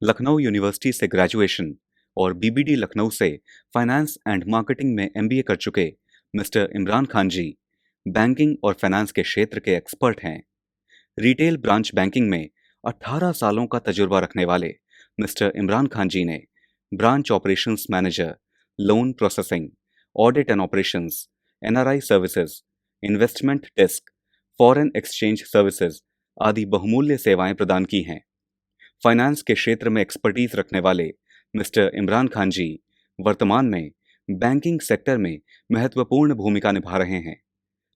Lucknow university से graduation और BBD Lucknow से फाइनेंस एंड मार्केटिंग में एमबीए कर चुके मिस्टर इमरान खान जी बैंकिंग और फाइनेंस के क्षेत्र के एक्सपर्ट हैं। रिटेल ब्रांच बैंकिंग में 18 सालों का तजुर्बा रखने वाले मिस्टर इमरान खान जी ने branch operations manager, loan processing, audit and operations, NRI services, investment desk, foreign exchange services आदि बहुमूल्य सेवाएं प्रदान की हैं। फाइनेंस के क्षेत्र में एक्सपर्टीज रखने वाले मिस्टर इमरान खान जी वर्तमान में बैंकिंग सेक्टर में महत्वपूर्ण भूमिका निभा रहे हैं।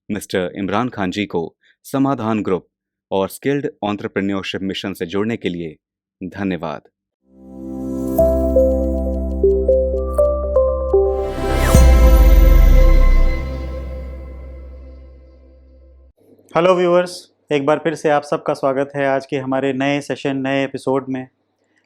मिस्टर इमरान खान जी को समाधान ग्रुप और स्किल्ड एंटरप्रेन्योरशिप मिशन से जुड़ने के लिए धन्यवाद। हेलो व्यूअर्स, एक बार फिर से आप सबका स्वागत है आज के हमारे नए सेशन, नए एपिसोड में।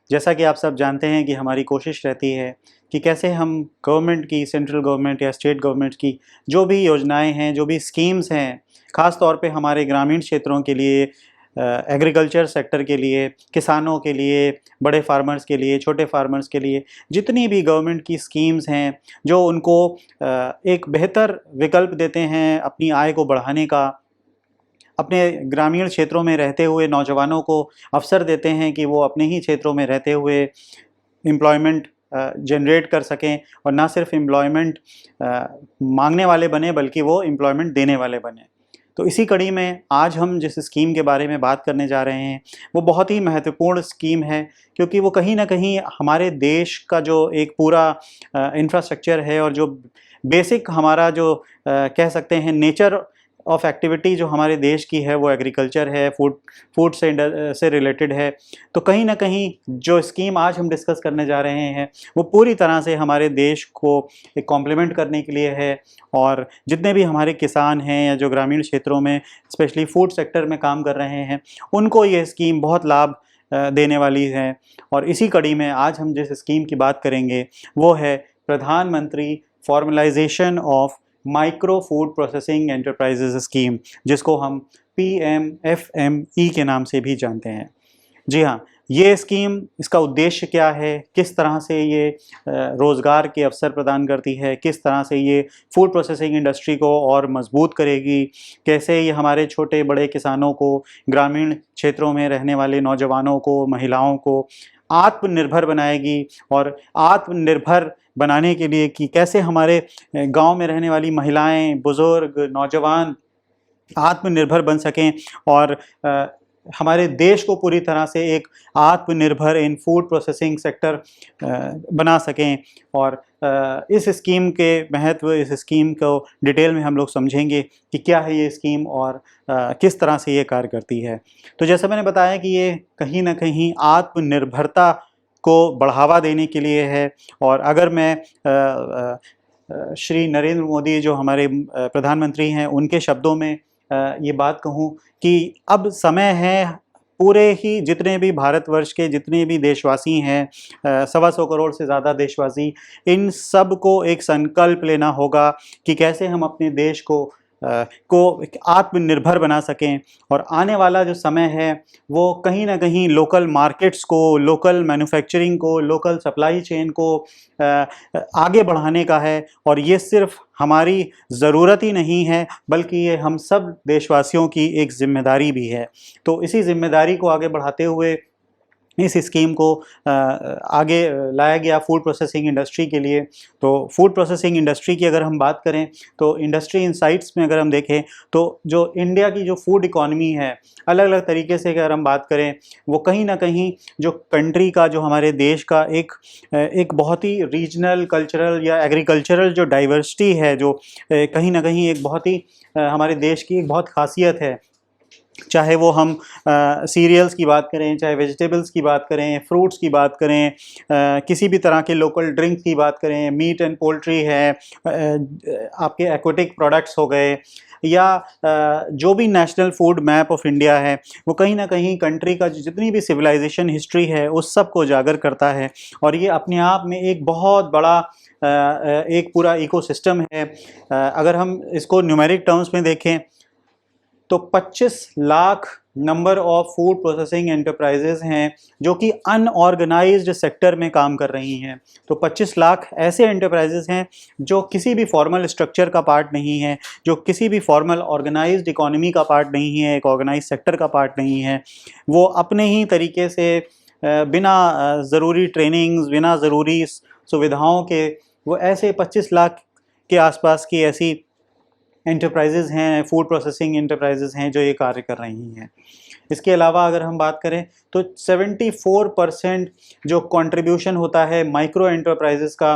जैसा कि आप सब जानते हैं कि हमारी कोशिश रहती है कि कैसे हम गवर्नमेंट की, सेंट्रल गवर्नमेंट या स्टेट गवर्नमेंट की जो भी योजनाएं हैं, जो भी स्कीम्स हैं, ख़ास तौर पे हमारे ग्रामीण क्षेत्रों के लिए, एग्रीकल्चर सेक्टर के लिए, किसानों के लिए, बड़े फार्मर्स के लिए, छोटे फार्मर्स के लिए, जितनी भी गवर्नमेंट की स्कीम्स हैं जो उनको एक बेहतर विकल्प देते हैं अपनी आय को बढ़ाने का, अपने ग्रामीण क्षेत्रों में रहते हुए नौजवानों को अवसर देते हैं कि वो अपने ही क्षेत्रों में रहते हुए एम्प्लॉयमेंट जनरेट कर सकें, और ना सिर्फ एम्प्लॉयमेंट मांगने वाले बने बल्कि वो एम्प्लॉयमेंट देने वाले बने। तो इसी कड़ी में आज हम जिस स्कीम के बारे में बात करने जा रहे हैं वो बहुत ही महत्वपूर्ण स्कीम है, क्योंकि वो कहीं ना कहीं हमारे देश का जो एक पूरा इंफ्रास्ट्रक्चर है और जो बेसिक हमारा जो कह सकते हैं नेचर ऑफ एक्टिविटी जो हमारे देश की है वो एग्रीकल्चर है, फूड से रिलेटेड है। तो कहीं ना कहीं जो स्कीम आज हम डिस्कस करने जा रहे हैं वो पूरी तरह से हमारे देश को एक कॉम्प्लीमेंट करने के लिए है, और जितने भी हमारे किसान हैं या जो ग्रामीण क्षेत्रों में स्पेशली फूड सेक्टर में काम कर रहे हैं उनको ये स्कीम बहुत लाभ देने वाली है। और इसी कड़ी में आज हम जिस स्कीम की बात करेंगे वो है प्रधानमंत्री formalisation of micro food processing enterprises scheme, जिसको हम PMFME के नाम से भी जानते हैं। जी हाँ, ये स्कीम, इसका उद्देश्य क्या है, किस तरह से ये रोज़गार के अवसर प्रदान करती है, किस तरह से ये फूड प्रोसेसिंग इंडस्ट्री को और मजबूत करेगी, कैसे ये हमारे छोटे बड़े किसानों को, ग्रामीण क्षेत्रों में रहने वाले नौजवानों को, महिलाओं को आत्मनिर्भर बनाएगी, और आत्मनिर्भर बनाने के लिए कि कैसे हमारे गांव में रहने वाली महिलाएं, बुज़ुर्ग, नौजवान आत्मनिर्भर बन सकें और हमारे देश को पूरी तरह से एक आत्मनिर्भर इन फूड प्रोसेसिंग सेक्टर बना सकें। और इस स्कीम के महत्व, इस स्कीम को डिटेल में हम लोग समझेंगे कि क्या है ये स्कीम और किस तरह से ये कार्य करती है। तो जैसा मैंने बताया कि ये कहीं ना कहीं आत्मनिर्भरता को बढ़ावा देने के लिए है। और अगर मैं श्री नरेंद्र मोदी जो हमारे प्रधानमंत्री हैं उनके शब्दों में ये बात कहूँ कि अब समय है, पूरे ही जितने भी भारतवर्ष के जितने भी देशवासी हैं, 125 करोड़ से ज़्यादा देशवासी, इन सब को एक संकल्प लेना होगा कि कैसे हम अपने देश को आत्मनिर्भर बना सकें। और आने वाला जो समय है वो कहीं ना कहीं लोकल मार्केट्स को, लोकल मैन्युफैक्चरिंग को, लोकल सप्लाई चेन को आगे बढ़ाने का है। और ये सिर्फ हमारी ज़रूरत ही नहीं है बल्कि ये हम सब देशवासियों की एक जिम्मेदारी भी है। तो इसी जिम्मेदारी को आगे बढ़ाते हुए इस स्कीम को आगे लाया गया फूड प्रोसेसिंग इंडस्ट्री के लिए। तो फूड प्रोसेसिंग इंडस्ट्री की अगर हम बात करें तो इंडस्ट्री इनसाइट्स में अगर हम देखें तो जो इंडिया की जो फूड इकॉनमी है, अलग अलग तरीके से अगर हम बात करें, वो कहीं ना कहीं जो कंट्री का, जो हमारे देश का एक बहुत ही रीजनल, कल्चरल या एग्रीकल्चरल जो डाइवर्सिटी है, जो कहीं ना कहीं एक बहुत ही हमारे देश की एक बहुत खासियत है। चाहे वो हम सीरियल्स की बात करें, चाहे वेजिटेबल्स की बात करें, फ्रूट्स की बात करें, किसी भी तरह के लोकल ड्रिंक्स की बात करें, मीट एंड पोल्ट्री है, आपके एक्वेटिक प्रोडक्ट्स हो गए, या जो भी national food map of India है, वो कहीं ना कहीं कंट्री का जितनी भी सिविलाइजेशन हिस्ट्री है उस सब को उजागर करता है। और ये अपने आप में एक बहुत बड़ा एक पूरा इकोसिस्टम है। अगर हम इसको न्यूमेरिक टर्म्स में देखें तो 25 lakh number of food processing enterprises हैं जो कि अनऑर्गेनाइज्ड सेक्टर में काम कर रही हैं। तो 25 लाख ऐसे एंटरप्राइजेज हैं जो किसी भी फॉर्मल स्ट्रक्चर का पार्ट नहीं है, जो किसी भी फॉर्मल ऑर्गेनाइज्ड इकोनॉमी का पार्ट नहीं है, एक ऑर्गेनाइज्ड सेक्टर का पार्ट नहीं है। वो अपने ही तरीके से बिना ज़रूरी ट्रेनिंग्स, बिना ज़रूरी सुविधाओं के, वो ऐसे 25 लाख के आसपास की ऐसी एंटरप्राइजेज़ हैं, फूड प्रोसेसिंग एंटरप्राइजेज़ हैं जो ये कार्य कर रही हैं। इसके अलावा अगर हम बात करें तो 74% जो कंट्रीब्यूशन होता है माइक्रो एंटरप्राइजेस का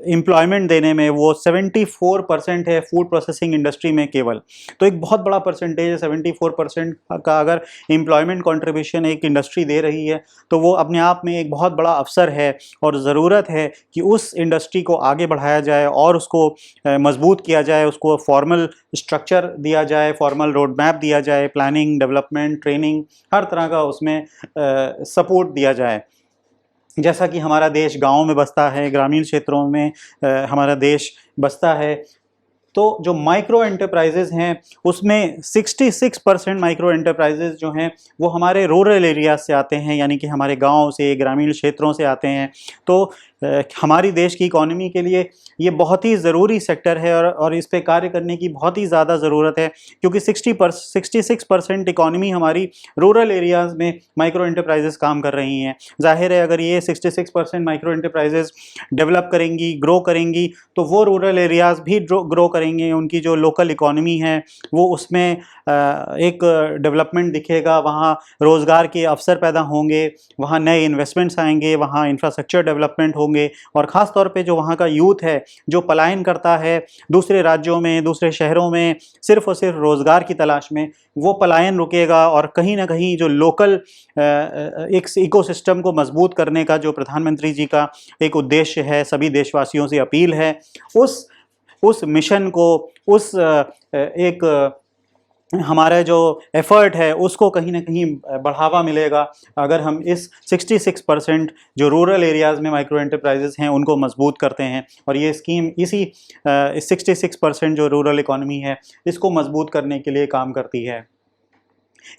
एम्प्लॉयमेंट देने में, वो 74% है फूड प्रोसेसिंग इंडस्ट्री में केवल। तो एक बहुत बड़ा परसेंटेज है, 74% का अगर एम्प्लॉयमेंट कंट्रीब्यूशन एक इंडस्ट्री दे रही है तो वो अपने आप में एक बहुत बड़ा अवसर है और ज़रूरत है कि उस इंडस्ट्री को आगे बढ़ाया जाए और उसको मजबूत किया जाए, उसको फॉर्मल स्ट्रक्चर दिया जाए, फॉर्मल रोड मैप दिया जाए, प्लानिंग, डेवलपमेंट, ट्रेनिंग, हर तरह का उसमें सपोर्ट दिया जाए। जैसा कि हमारा देश गाँव में बसता है, ग्रामीण क्षेत्रों में हमारा देश बसता है, तो जो माइक्रो एंटरप्राइजेज हैं उसमें 66% माइक्रो एंटरप्राइजेज जो हैं वो हमारे रूरल एरिया से आते हैं, यानी कि हमारे गांव से, ग्रामीण क्षेत्रों से आते हैं। तो हमारी देश की इकोनॉमी के लिए ये बहुत ही ज़रूरी सेक्टर है और इस पे कार्य करने की बहुत ही ज़्यादा ज़रूरत है, क्योंकि 66% इकोनॉमी हमारी रूरल एरियाज़ में माइक्रो एंटरप्राइजेस काम कर रही हैं। जाहिर है अगर ये 66% माइक्रो एंटरप्राइजेस डेवलप करेंगी, ग्रो करेंगी, तो वो रूरल एरियाज़ भी ग्रो करेंगे, उनकी जो लोकल इकोनॉमी है वो उसमें एक डेवलपमेंट दिखेगा, वहाँ रोज़गार के अवसर पैदा होंगे, वहाँ नए इन्वेस्टमेंट्स आएंगे, वहाँ इंफ्रास्ट्रक्चर डेवलपमेंट होंगे, और ख़ास तौर पे जो वहाँ का यूथ है जो पलायन करता है दूसरे राज्यों में, दूसरे शहरों में सिर्फ़ और सिर्फ रोज़गार की तलाश में, वो पलायन रुकेगा और कहीं ना कहीं जो लोकल एक इकोसिस्टम को मजबूत करने का जो प्रधानमंत्री जी का एक उद्देश्य है, सभी देशवासियों से अपील है, उस मिशन को, उस एक हमारा जो एफर्ट है उसको कहीं ना कहीं बढ़ावा मिलेगा अगर हम इस 66% जो रूरल एरियाज़ में माइक्रो एंटरप्राइजेस हैं उनको मजबूत करते हैं। और ये स्कीम इसी 66% जो रूरल इकोनॉमी है इसको मजबूत करने के लिए काम करती है।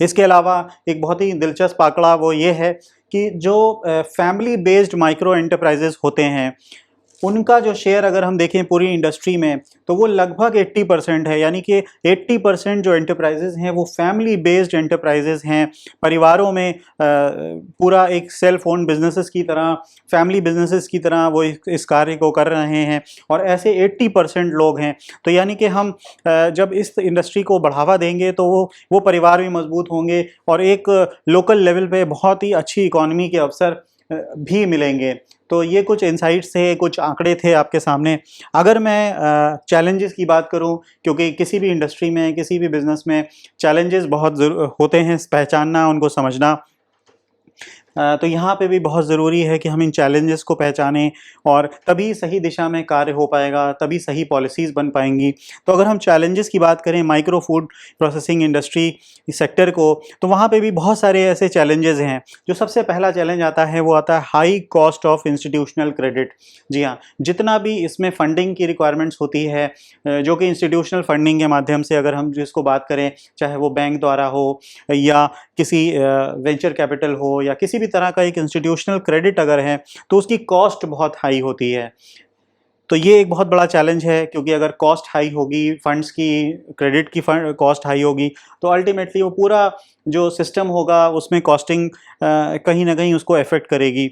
इसके अलावा एक बहुत ही दिलचस्प आंकड़ा वो ये है कि जो फैमिली बेस्ड माइक्रो एंटरप्राइजेस होते हैं उनका जो शेयर अगर हम देखें पूरी इंडस्ट्री में तो वो लगभग 80% है, यानी कि 80% जो एंटरप्राइजेज हैं वो फैमिली बेस्ड एंटरप्राइजेज हैं। परिवारों में पूरा एक सेल्फ ओन बिजनेसेस की तरह, फैमिली बिजनेसेस की तरह वो इस कार्य को कर रहे हैं, और ऐसे 80% लोग हैं। तो यानी कि हम जब इस इंडस्ट्री को बढ़ावा देंगे तो वो परिवार भी मजबूत होंगे और एक लोकल लेवल पे बहुत ही अच्छी इकोनॉमी के अवसर भी मिलेंगे। तो ये कुछ इंसाइट्स थे, कुछ आंकड़े थे आपके सामने। अगर मैं चैलेंजेस की बात करूं, क्योंकि किसी भी इंडस्ट्री में, किसी भी बिजनेस में चैलेंजेस बहुत होते हैं, पहचानना, उनको समझना, तो यहाँ पे भी बहुत ज़रूरी है कि हम इन चैलेंजेस को पहचानें और तभी सही दिशा में कार्य हो पाएगा, तभी सही पॉलिसीज़ बन पाएंगी। तो अगर हम चैलेंजेस की बात करें micro food processing industry sector को, तो वहाँ पे भी बहुत सारे ऐसे चैलेंजेस हैं। जो सबसे पहला चैलेंज आता है वो आता है high cost of institutional credit. जी हाँ, जितना भी इसमें फंडिंग की रिक्वायरमेंट्स होती है, जो कि इंस्टीट्यूशनल फंडिंग के माध्यम से अगर हम जिसको बात करें, चाहे वो बैंक द्वारा हो या किसी वेंचर कैपिटल हो या किसी भी तरह का एक इंस्टीट्यूशनल क्रेडिट अगर है, तो उसकी कॉस्ट बहुत हाई होती है। तो ये एक बहुत बड़ा चैलेंज है, क्योंकि अगर कॉस्ट हाई होगी, फंड्स की, क्रेडिट की कॉस्ट हाई होगी, तो अल्टीमेटली वो पूरा जो सिस्टम होगा उसमें कॉस्टिंग कहीं ना कहीं उसको अफेक्ट करेगी।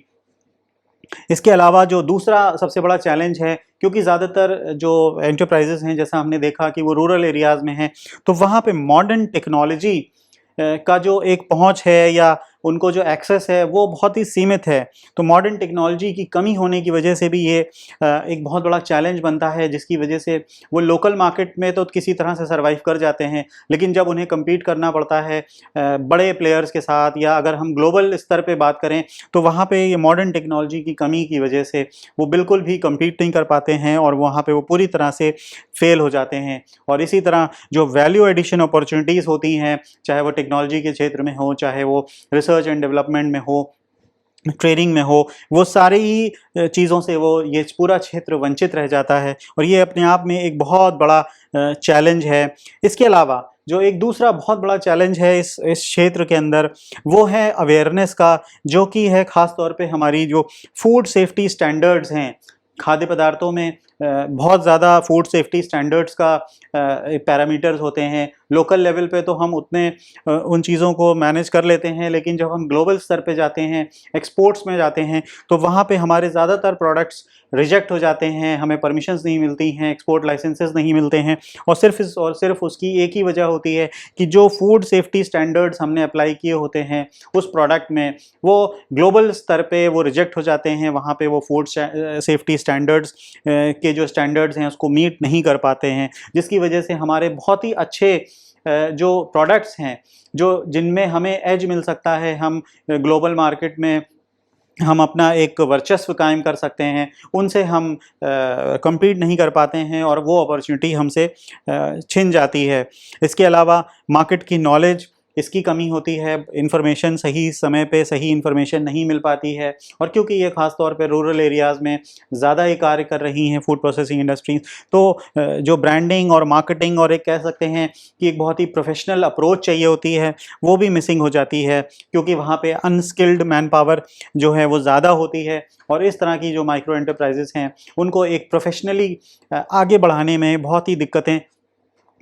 इसके अलावा जो दूसरा सबसे बड़ा चैलेंज है, क्योंकि ज़्यादातर जो एंटरप्राइजेस हैं, जैसा हमने देखा कि वो रूरल एरियाज़ में हैं, तो वहाँ पे मॉडर्न टेक्नोलॉजी का जो एक पहुंच है या उनको जो एक्सेस है वो बहुत ही सीमित है। तो मॉडर्न टेक्नोलॉजी की कमी होने की वजह से भी ये एक बहुत बड़ा चैलेंज बनता है, जिसकी वजह से वो लोकल मार्केट में तो किसी तरह से सर्वाइव कर जाते हैं, लेकिन जब उन्हें कम्पीट करना पड़ता है बड़े प्लेयर्स के साथ, या अगर हम ग्लोबल स्तर पे बात करें, तो वहाँ पे ये मॉडर्न टेक्नोलॉजी की कमी की वजह से वो बिल्कुल भी कम्पीट नहीं कर पाते हैं और वहाँ पर वो पूरी तरह से फेल हो जाते हैं। और इसी तरह जो वैल्यू एडिशन अपॉर्चुनिटीज़ होती हैं, चाहे वो टेक्नोलॉजी के क्षेत्र में हो, चाहे वो रिसर्च एंड डेवलपमेंट में हो, ट्रेनिंग में हो, वो सारी ही चीज़ों से वो ये पूरा क्षेत्र वंचित रह जाता है। और ये अपने आप में एक बहुत बड़ा चैलेंज है। इसके अलावा जो एक दूसरा बहुत बड़ा चैलेंज है इस क्षेत्र के अंदर, वो है अवेयरनेस का, जो कि है ख़ास तौर पे हमारी जो फूड सेफ्टी स्टैंडर्ड्स हैं। खाद्य पदार्थों में बहुत ज़्यादा फूड सेफ्टी स्टैंडर्ड्स का पैरामीटर्स होते हैं। लोकल लेवल पे तो हम उतने उन चीज़ों को मैनेज कर लेते हैं, लेकिन जब हम ग्लोबल स्तर पे जाते हैं, एक्सपोर्ट्स में जाते हैं, तो वहाँ पे हमारे ज़्यादातर प्रोडक्ट्स रिजेक्ट हो जाते हैं, हमें परमिशंस नहीं मिलती हैं, एक्सपोर्ट लाइसेंसेस नहीं मिलते हैं। और सिर्फ उसकी एक ही वजह होती है कि जो फूड सेफ्टी स्टैंडर्ड्स हमने अप्लाई किए होते हैं उस प्रोडक्ट में, वो ग्लोबल स्तर पे वो रिजेक्ट हो जाते हैं। वहाँ पे वो फूड सेफ्टी स्टैंडर्ड्स के जो स्टैंडर्ड्स हैं उसको मीट नहीं कर पाते हैं, जिसकी वजह से हमारे बहुत ही अच्छे जो प्रोडक्ट्स हैं, जो जिनमें हमें एज मिल सकता है, हम ग्लोबल मार्केट में हम अपना एक वर्चस्व कायम कर सकते हैं, उनसे हम compete नहीं कर पाते हैं और वो अपॉर्चुनिटी हमसे छिन जाती है। इसके अलावा मार्केट की नॉलेज, इसकी कमी होती है, इंफॉर्मेशन सही समय पे सही इंफॉर्मेशन नहीं मिल पाती है। और क्योंकि ये ख़ास तौर पे रूरल एरियाज़ में ज़्यादा ये कार्य कर रही हैं फूड प्रोसेसिंग इंडस्ट्रीज़, तो जो ब्रांडिंग और मार्केटिंग और एक कह सकते हैं कि एक बहुत ही प्रोफेशनल अप्रोच चाहिए होती है, वो भी मिसिंग हो जाती है, क्योंकि वहाँ पे अनस्किल्ड मैन पावर जो है वो ज़्यादा होती है। और इस तरह की जो माइक्रो एंटरप्राइजेज़ हैं उनको एक प्रोफेशनली आगे बढ़ाने में बहुत ही दिक्कतें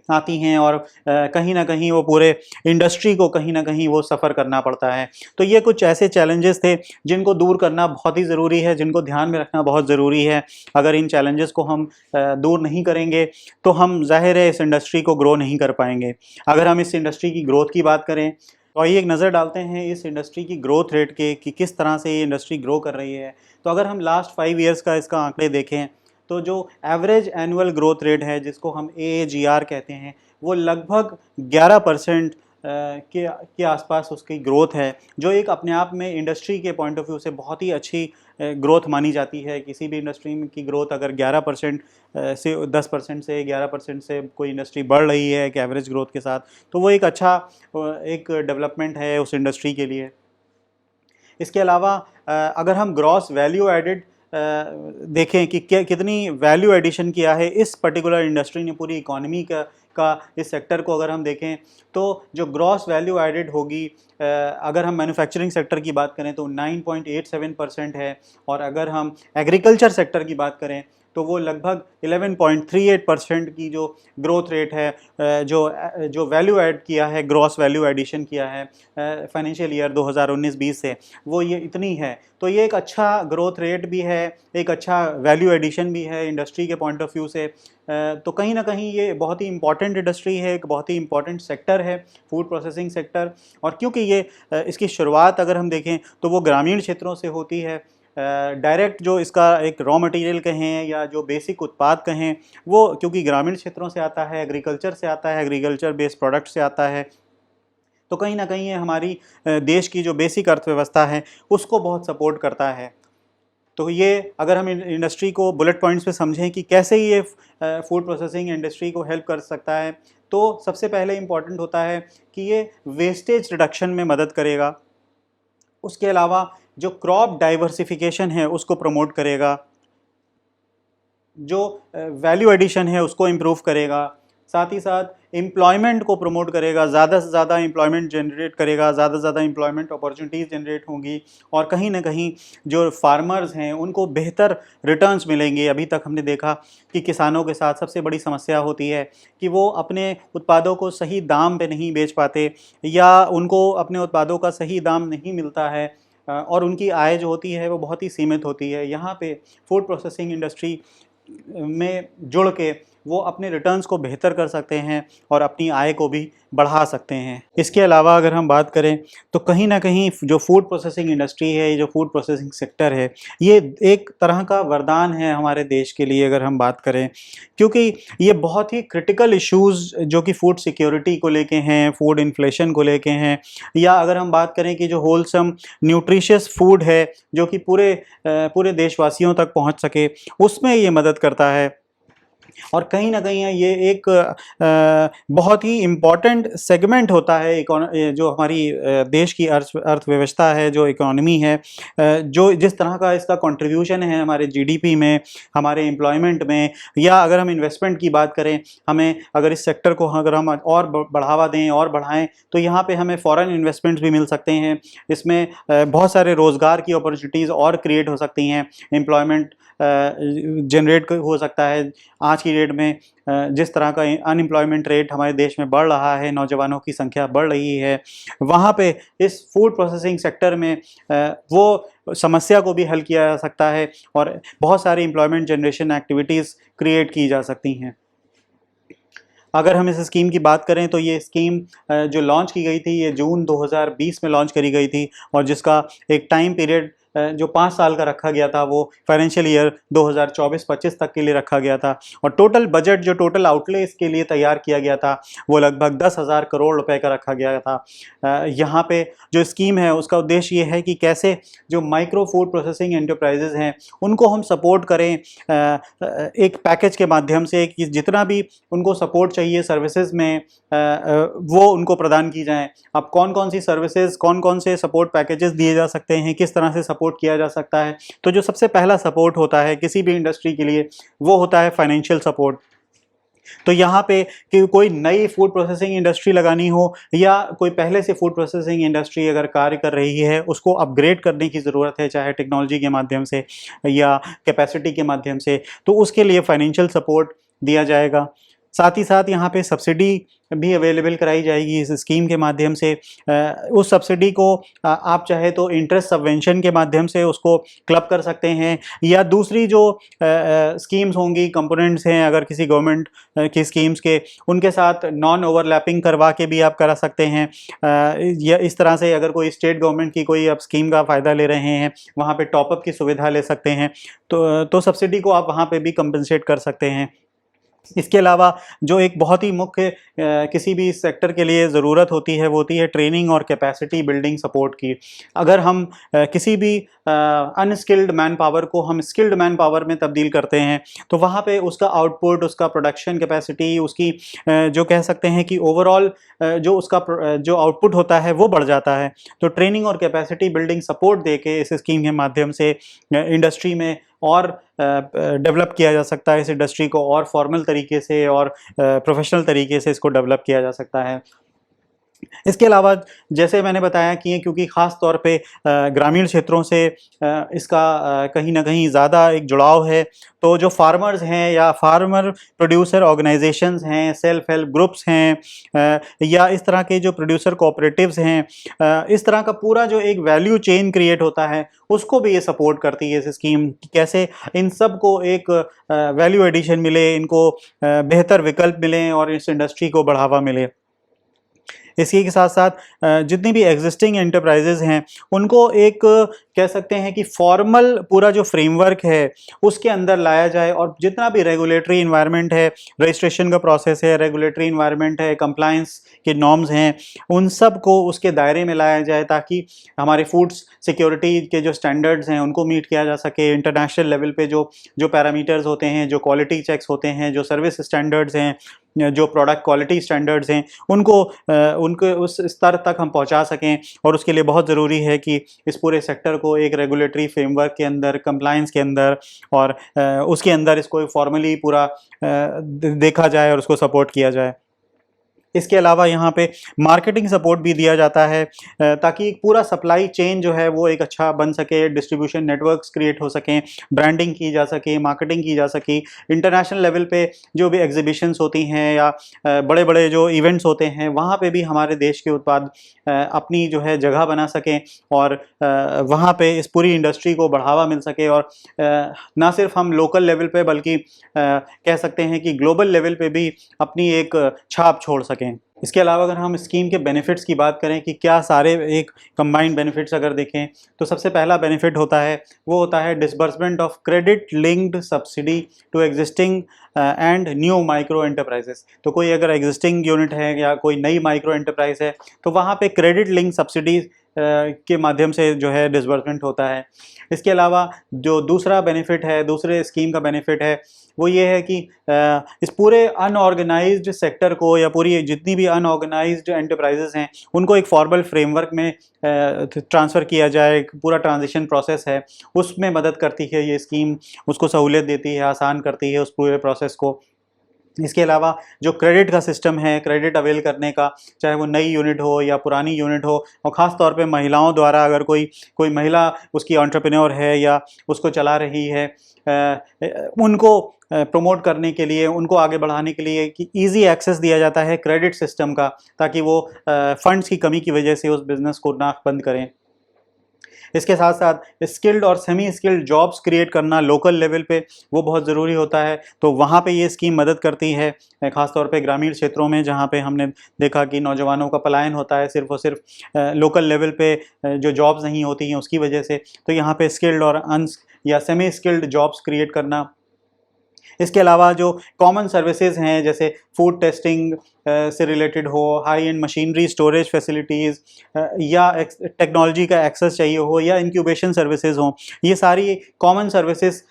आती हैं, और कहीं ना कहीं वो पूरे इंडस्ट्री को कहीं ना कहीं वो सफ़र करना पड़ता है। तो ये कुछ ऐसे चैलेंजेस थे जिनको दूर करना बहुत ही ज़रूरी है, जिनको ध्यान में रखना बहुत ज़रूरी है। अगर इन चैलेंजेस को हम दूर नहीं करेंगे तो हम ज़ाहिर है इस इंडस्ट्री को ग्रो नहीं कर पाएंगे। अगर हम इस इंडस्ट्री की ग्रोथ की बात करें तो आइए एक नज़र डालते हैं इस इंडस्ट्री की ग्रोथ रेट के कि किस तरह से ये इंडस्ट्री ग्रो कर रही है। तो अगर हम लास्ट 5 ईयर्स का इसका आंकड़े देखें तो जो एवरेज एनुअल ग्रोथ रेट है, जिसको हम AAGR कहते हैं, वो लगभग 11% के आसपास उसकी ग्रोथ है, जो एक अपने आप में इंडस्ट्री के पॉइंट ऑफ व्यू से बहुत ही अच्छी ग्रोथ मानी जाती है। किसी भी इंडस्ट्री की ग्रोथ अगर 11% से 10% से 11% से कोई इंडस्ट्री बढ़ रही है एक एवरेज ग्रोथ के साथ, तो वो एक अच्छा एक डेवलपमेंट है उस इंडस्ट्री के लिए। इसके अलावा अगर हम ग्रॉस वैल्यू एडिड देखें कि कितनी वैल्यू एडिशन किया है इस पर्टिकुलर इंडस्ट्री ने पूरी इकोनॉमी का इस सेक्टर को अगर हम देखें, तो जो ग्रॉस वैल्यू एडिड होगी, अगर हम मैन्युफैक्चरिंग सेक्टर की बात करें तो 9.87% है, और अगर हम एग्रीकल्चर सेक्टर की बात करें तो वो लगभग 11.38% की जो ग्रोथ रेट है, जो वैल्यू ऐड किया है, ग्रॉस वैल्यू एडिशन किया है फाइनेंशियल ईयर 2019-20 से, वो ये इतनी है। तो ये एक अच्छा ग्रोथ रेट भी है, एक अच्छा वैल्यू एडिशन भी है इंडस्ट्री के पॉइंट ऑफ व्यू से। तो कहीं ना कहीं ये बहुत ही इंपॉर्टेंट इंडस्ट्री है, एक बहुत ही इंपॉर्टेंट सेक्टर है फूड प्रोसेसिंग सेक्टर। और क्योंकि ये इसकी शुरुआत अगर हम देखें तो वो ग्रामीण क्षेत्रों से होती है, डायरेक्ट जो इसका एक रॉ मटेरियल कहें या जो बेसिक उत्पाद कहें, वो क्योंकि ग्रामीण क्षेत्रों से आता है, एग्रीकल्चर से आता है, एग्रीकल्चर बेस्ड प्रोडक्ट से आता है, तो कहीं ना कहीं ये हमारी देश की जो बेसिक अर्थव्यवस्था है उसको बहुत सपोर्ट करता है। तो ये अगर हम इंडस्ट्री को बुलेट पॉइंट्स पे समझें कि कैसे ये फूड प्रोसेसिंग इंडस्ट्री को हेल्प कर सकता है, तो सबसे पहले इम्पॉर्टेंट होता है कि ये वेस्टेज रिडक्शन में मदद करेगा। उसके अलावा जो क्रॉप डाइवर्सिफिकेशन है उसको प्रमोट करेगा, जो वैल्यू एडिशन है उसको इम्प्रूव करेगा, साथ ही साथ एम्प्लॉयमेंट को प्रमोट करेगा, ज़्यादा से ज़्यादा एम्प्लॉयमेंट जनरेट करेगा, ज़्यादा से ज़्यादा एम्प्लॉयमेंट अपॉर्चुनिटीज़ जनरेट होंगी, और कहीं ना कहीं जो फार्मर्स हैं उनको बेहतर रिटर्न्स मिलेंगे। अभी तक हमने देखा कि किसानों के साथ सबसे बड़ी समस्या होती है कि वो अपने उत्पादों को सही दाम पे नहीं बेच पाते, या उनको अपने उत्पादों का सही दाम नहीं मिलता है, और उनकी आय जो होती है वो बहुत ही सीमित होती है। यहाँ पे फूड प्रोसेसिंग इंडस्ट्री में जुड़ के वो अपने रिटर्न्स को बेहतर कर सकते हैं और अपनी आय को भी बढ़ा सकते हैं। इसके अलावा अगर हम बात करें तो कहीं ना कहीं जो फूड प्रोसेसिंग इंडस्ट्री है, जो फूड प्रोसेसिंग सेक्टर है, ये एक तरह का वरदान है हमारे देश के लिए अगर हम बात करें, क्योंकि ये बहुत ही क्रिटिकल इश्यूज़ जो कि फूड सिक्योरिटी को लेके हैं, फूड इन्फ्लेशन को लेके हैं, या अगर हम बात करें कि जो होलसम न्यूट्रिशियस फूड है जो कि पूरे देशवासियों तक पहुँच सके, उसमें ये मदद करता है। और कहीं ना कहीं ये एक बहुत ही इम्पॉर्टेंट सेगमेंट होता है जो हमारी देश की अर्थव्यवस्था है, जो इकोनॉमी है, जो जिस तरह का इसका कंट्रीब्यूशन है हमारे जीडीपी में, हमारे एम्प्लॉयमेंट में, या अगर हम इन्वेस्टमेंट की बात करें, हमें अगर इस सेक्टर को अगर हम और बढ़ावा दें और बढ़ाएं तो यहाँ पे हमें फॉरेन इन्वेस्टमेंट्स भी मिल सकते हैं। इसमें बहुत सारे रोज़गार की अपॉर्चुनिटीज़ और क्रिएट हो सकती हैं, एम्प्लॉयमेंट जनरेट हो सकता है। आज की डेट में जिस तरह का अनएम्प्लॉयमेंट रेट हमारे देश में बढ़ रहा है, नौजवानों की संख्या बढ़ रही है, वहाँ पे इस फूड प्रोसेसिंग सेक्टर में वो समस्या को भी हल किया जा सकता है और बहुत सारी एम्प्लॉयमेंट जनरेशन एक्टिविटीज़ क्रिएट की जा सकती हैं। अगर हम इस स्कीम की बात करें तो ये स्कीम जो लॉन्च की गई थी, ये जून 2020 में लॉन्च करी गई थी और जिसका एक टाइम पीरियड जो 5 साल का रखा गया था वो फाइनेंशियल ईयर 2024-25 तक के लिए रखा गया था। और टोटल बजट, जो टोटल आउटले इसके लिए तैयार किया गया था, वो लगभग 10,000 करोड़ रुपए का रखा गया था। यहाँ पे जो स्कीम है उसका उद्देश्य ये है कि कैसे जो माइक्रो फूड प्रोसेसिंग एंटरप्राइजेज हैं उनको हम सपोर्ट करें एक पैकेज के माध्यम से, कि जितना भी उनको सपोर्ट चाहिए सर्विसेज में वो उनको प्रदान की जाएँ। अब कौन कौन सी सर्विसेज, कौन कौन से सपोर्ट पैकेजेस दिए जा सकते हैं, किस तरह से सपोर्ट किया जा सकता है। तो जो सबसे पहला सपोर्ट होता है किसी भी इंडस्ट्री के लिए वो होता है फाइनेंशियल सपोर्ट। तो यहाँ पे कि कोई नई फूड प्रोसेसिंग इंडस्ट्री लगानी हो या कोई पहले से फूड प्रोसेसिंग इंडस्ट्री अगर कार्य कर रही है उसको अपग्रेड करने की ज़रूरत है, चाहे टेक्नोलॉजी के माध्यम से या कैपेसिटी के माध्यम से, तो उसके लिए फाइनेंशियल सपोर्ट दिया जाएगा। साथ ही साथ यहाँ पे सब्सिडी भी अवेलेबल कराई जाएगी इस स्कीम के माध्यम से। उस सब्सिडी को आप चाहे तो इंटरेस्ट सबवेंशन के माध्यम से उसको क्लब कर सकते हैं, या दूसरी जो स्कीम्स होंगी, कंपोनेंट्स हैं अगर किसी गवर्नमेंट की स्कीम्स के, उनके साथ नॉन ओवरलैपिंग करवा के भी आप करा सकते हैं। या इस तरह से अगर कोई स्टेट गवर्नमेंट की कोई आप स्कीम का फ़ायदा ले रहे हैं, वहाँ पे टॉपअप की सुविधा ले सकते हैं, तो सब्सिडी को आप वहाँ पे भी कंपनसेट कर सकते हैं। इसके अलावा जो एक बहुत ही मुख्य किसी भी सेक्टर के लिए ज़रूरत होती है वो होती है ट्रेनिंग और कैपेसिटी बिल्डिंग सपोर्ट की। अगर हम किसी भी अनस्किल्ड मैन पावर को हम स्किल्ड मैन पावर में तब्दील करते हैं तो वहाँ पे उसका आउटपुट, उसका प्रोडक्शन कैपेसिटी, उसकी जो कह सकते हैं कि ओवरऑल जो उसका जो आउटपुट होता है वो बढ़ जाता है। तो ट्रेनिंग और कैपेसिटी बिल्डिंग सपोर्ट दे के इस स्कीम के माध्यम से इंडस्ट्री में और डेवलप किया जा सकता है, इस इंडस्ट्री को और फॉर्मल तरीके से और प्रोफेशनल तरीके से इसको डेवलप किया जा सकता है। इसके अलावा जैसे मैंने बताया कि क्योंकि ख़ास तौर पे ग्रामीण क्षेत्रों से इसका कहीं ना कहीं ज़्यादा एक जुड़ाव है, तो जो फार्मर्स हैं या फार्मर प्रोड्यूसर ऑर्गेनाइजेशंस हैं, सेल्फ हेल्प ग्रुप्स हैं, या इस तरह के जो प्रोड्यूसर कोऑपरेटिव्स हैं, इस तरह का पूरा जो एक वैल्यू चेन क्रिएट होता है उसको भी ये सपोर्ट करती है इस स्कीम। कैसे इन सब को एक वैल्यू एडिशन मिले, इनको बेहतर विकल्प मिलें और इस इंडस्ट्री को बढ़ावा मिले। इसी के साथ साथ जितनी भी एग्जिस्टिंग एंटरप्राइजेज हैं उनको एक कह सकते हैं कि फॉर्मल पूरा जो फ्रेमवर्क है उसके अंदर लाया जाए, और जितना भी रेगुलेटरी इन्वायरमेंट है, रजिस्ट्रेशन का प्रोसेस है, रेगुलेटरी इन्वायरमेंट है, कंप्लायंस के नॉर्म्स हैं, उन सब को उसके दायरे में लाया जाए ताकि हमारे फूड सिक्योरिटी के जो स्टैंडर्ड्स हैं उनको मीट किया जा सके। इंटरनेशनल लेवल पे जो जो पैरामीटर्स होते हैं, जो क्वालिटी चेक्स होते हैं, जो सर्विस स्टैंडर्ड्स हैं, जो प्रोडक्ट क्वालिटी स्टैंडर्ड्स हैं, उनको उनके उस स्तर तक हम पहुंचा सकें। और उसके लिए बहुत ज़रूरी है कि इस पूरे सेक्टर को एक रेगुलेटरी फ्रेमवर्क के अंदर, कंप्लायंस के अंदर और उसके अंदर इसको फॉर्मली पूरा देखा जाए और उसको सपोर्ट किया जाए। इसके अलावा यहाँ पे मार्केटिंग सपोर्ट भी दिया जाता है ताकि पूरा सप्लाई चेन जो है वो एक अच्छा बन सके, डिस्ट्रीब्यूशन नेटवर्क्स क्रिएट हो सकें, ब्रांडिंग की जा सके, मार्केटिंग की जा सके। इंटरनेशनल लेवल पे जो भी एग्जीबिशंस होती हैं या बड़े बड़े जो इवेंट्स होते हैं वहाँ पे भी हमारे देश के उत्पाद अपनी जो है जगह बना सकें और वहाँ पे इस पूरी इंडस्ट्री को बढ़ावा मिल सके, और ना सिर्फ हम लोकल लेवल पे बल्कि कह सकते हैं कि ग्लोबल लेवल पे भी अपनी एक छाप छोड़ सकें। इसके अलावा अगर हम स्कीम के बेनिफिट्स की बात करें कि क्या सारे एक कंबाइंड बेनिफिट्स अगर देखें तो सबसे पहला बेनिफिट होता है वो होता है disbursement of credit linked subsidy to existing and new micro enterprises. तो कोई अगर एग्जिस्टिंग यूनिट है या कोई नई माइक्रो एंटरप्राइज है तो वहाँ पे क्रेडिट लिंक सब्सिडी के माध्यम से जो है डिसबर्समेंट होता है। इसके अलावा जो दूसरा बेनिफिट है, दूसरे स्कीम का बेनिफिट है, वो ये है कि इस पूरे अनऑर्गेनाइज्ड सेक्टर को या पूरी जितनी भी अनऑर्गेनाइज्ड एंटरप्राइजेज हैं उनको एक फॉर्मल फ्रेमवर्क में ट्रांसफ़र किया जाए। पूरा ट्रांजिशन प्रोसेस है उसमें मदद करती है ये स्कीम, उसको सहूलियत देती है, आसान करती है उस पूरे प्रोसेस को। इसके अलावा जो क्रेडिट का सिस्टम है, क्रेडिट अवेल करने का, चाहे वो नई यूनिट हो या पुरानी यूनिट हो, और ख़ास तौर पे महिलाओं द्वारा, अगर कोई महिला उसकी एंटरप्रेन्योर है या उसको चला रही है, उनको प्रमोट करने के लिए, उनको आगे बढ़ाने के लिए कि ईज़ी एक्सेस दिया जाता है क्रेडिट सिस्टम का, ताकि वो फंड्स की कमी की वजह से उस बिज़नेस को ना बंद करें। इसके साथ साथ स्किल्ड और सेमी स्किल्ड जॉब्स क्रिएट करना लोकल लेवल पे, वो बहुत ज़रूरी होता है। तो वहाँ पे ये स्कीम मदद करती है, ख़ास तौर पे ग्रामीण क्षेत्रों में, जहाँ पे हमने देखा कि नौजवानों का पलायन होता है सिर्फ़ और सिर्फ लोकल लेवल पे जो जॉब्स नहीं होती हैं उसकी वजह से। तो यहाँ पे स्किल्ड और या सेमी स्किल्ड जॉब्स क्रिएट करना। इसके अलावा जो कॉमन सर्विसेज हैं, जैसे फूड टेस्टिंग से रिलेटेड हो, high and machinery storage facilities, या टेक्नोलॉजी का एक्सेस चाहिए हो, या इंक्यूबेशन सर्विसेज हों, ये सारी कॉमन सर्विसेज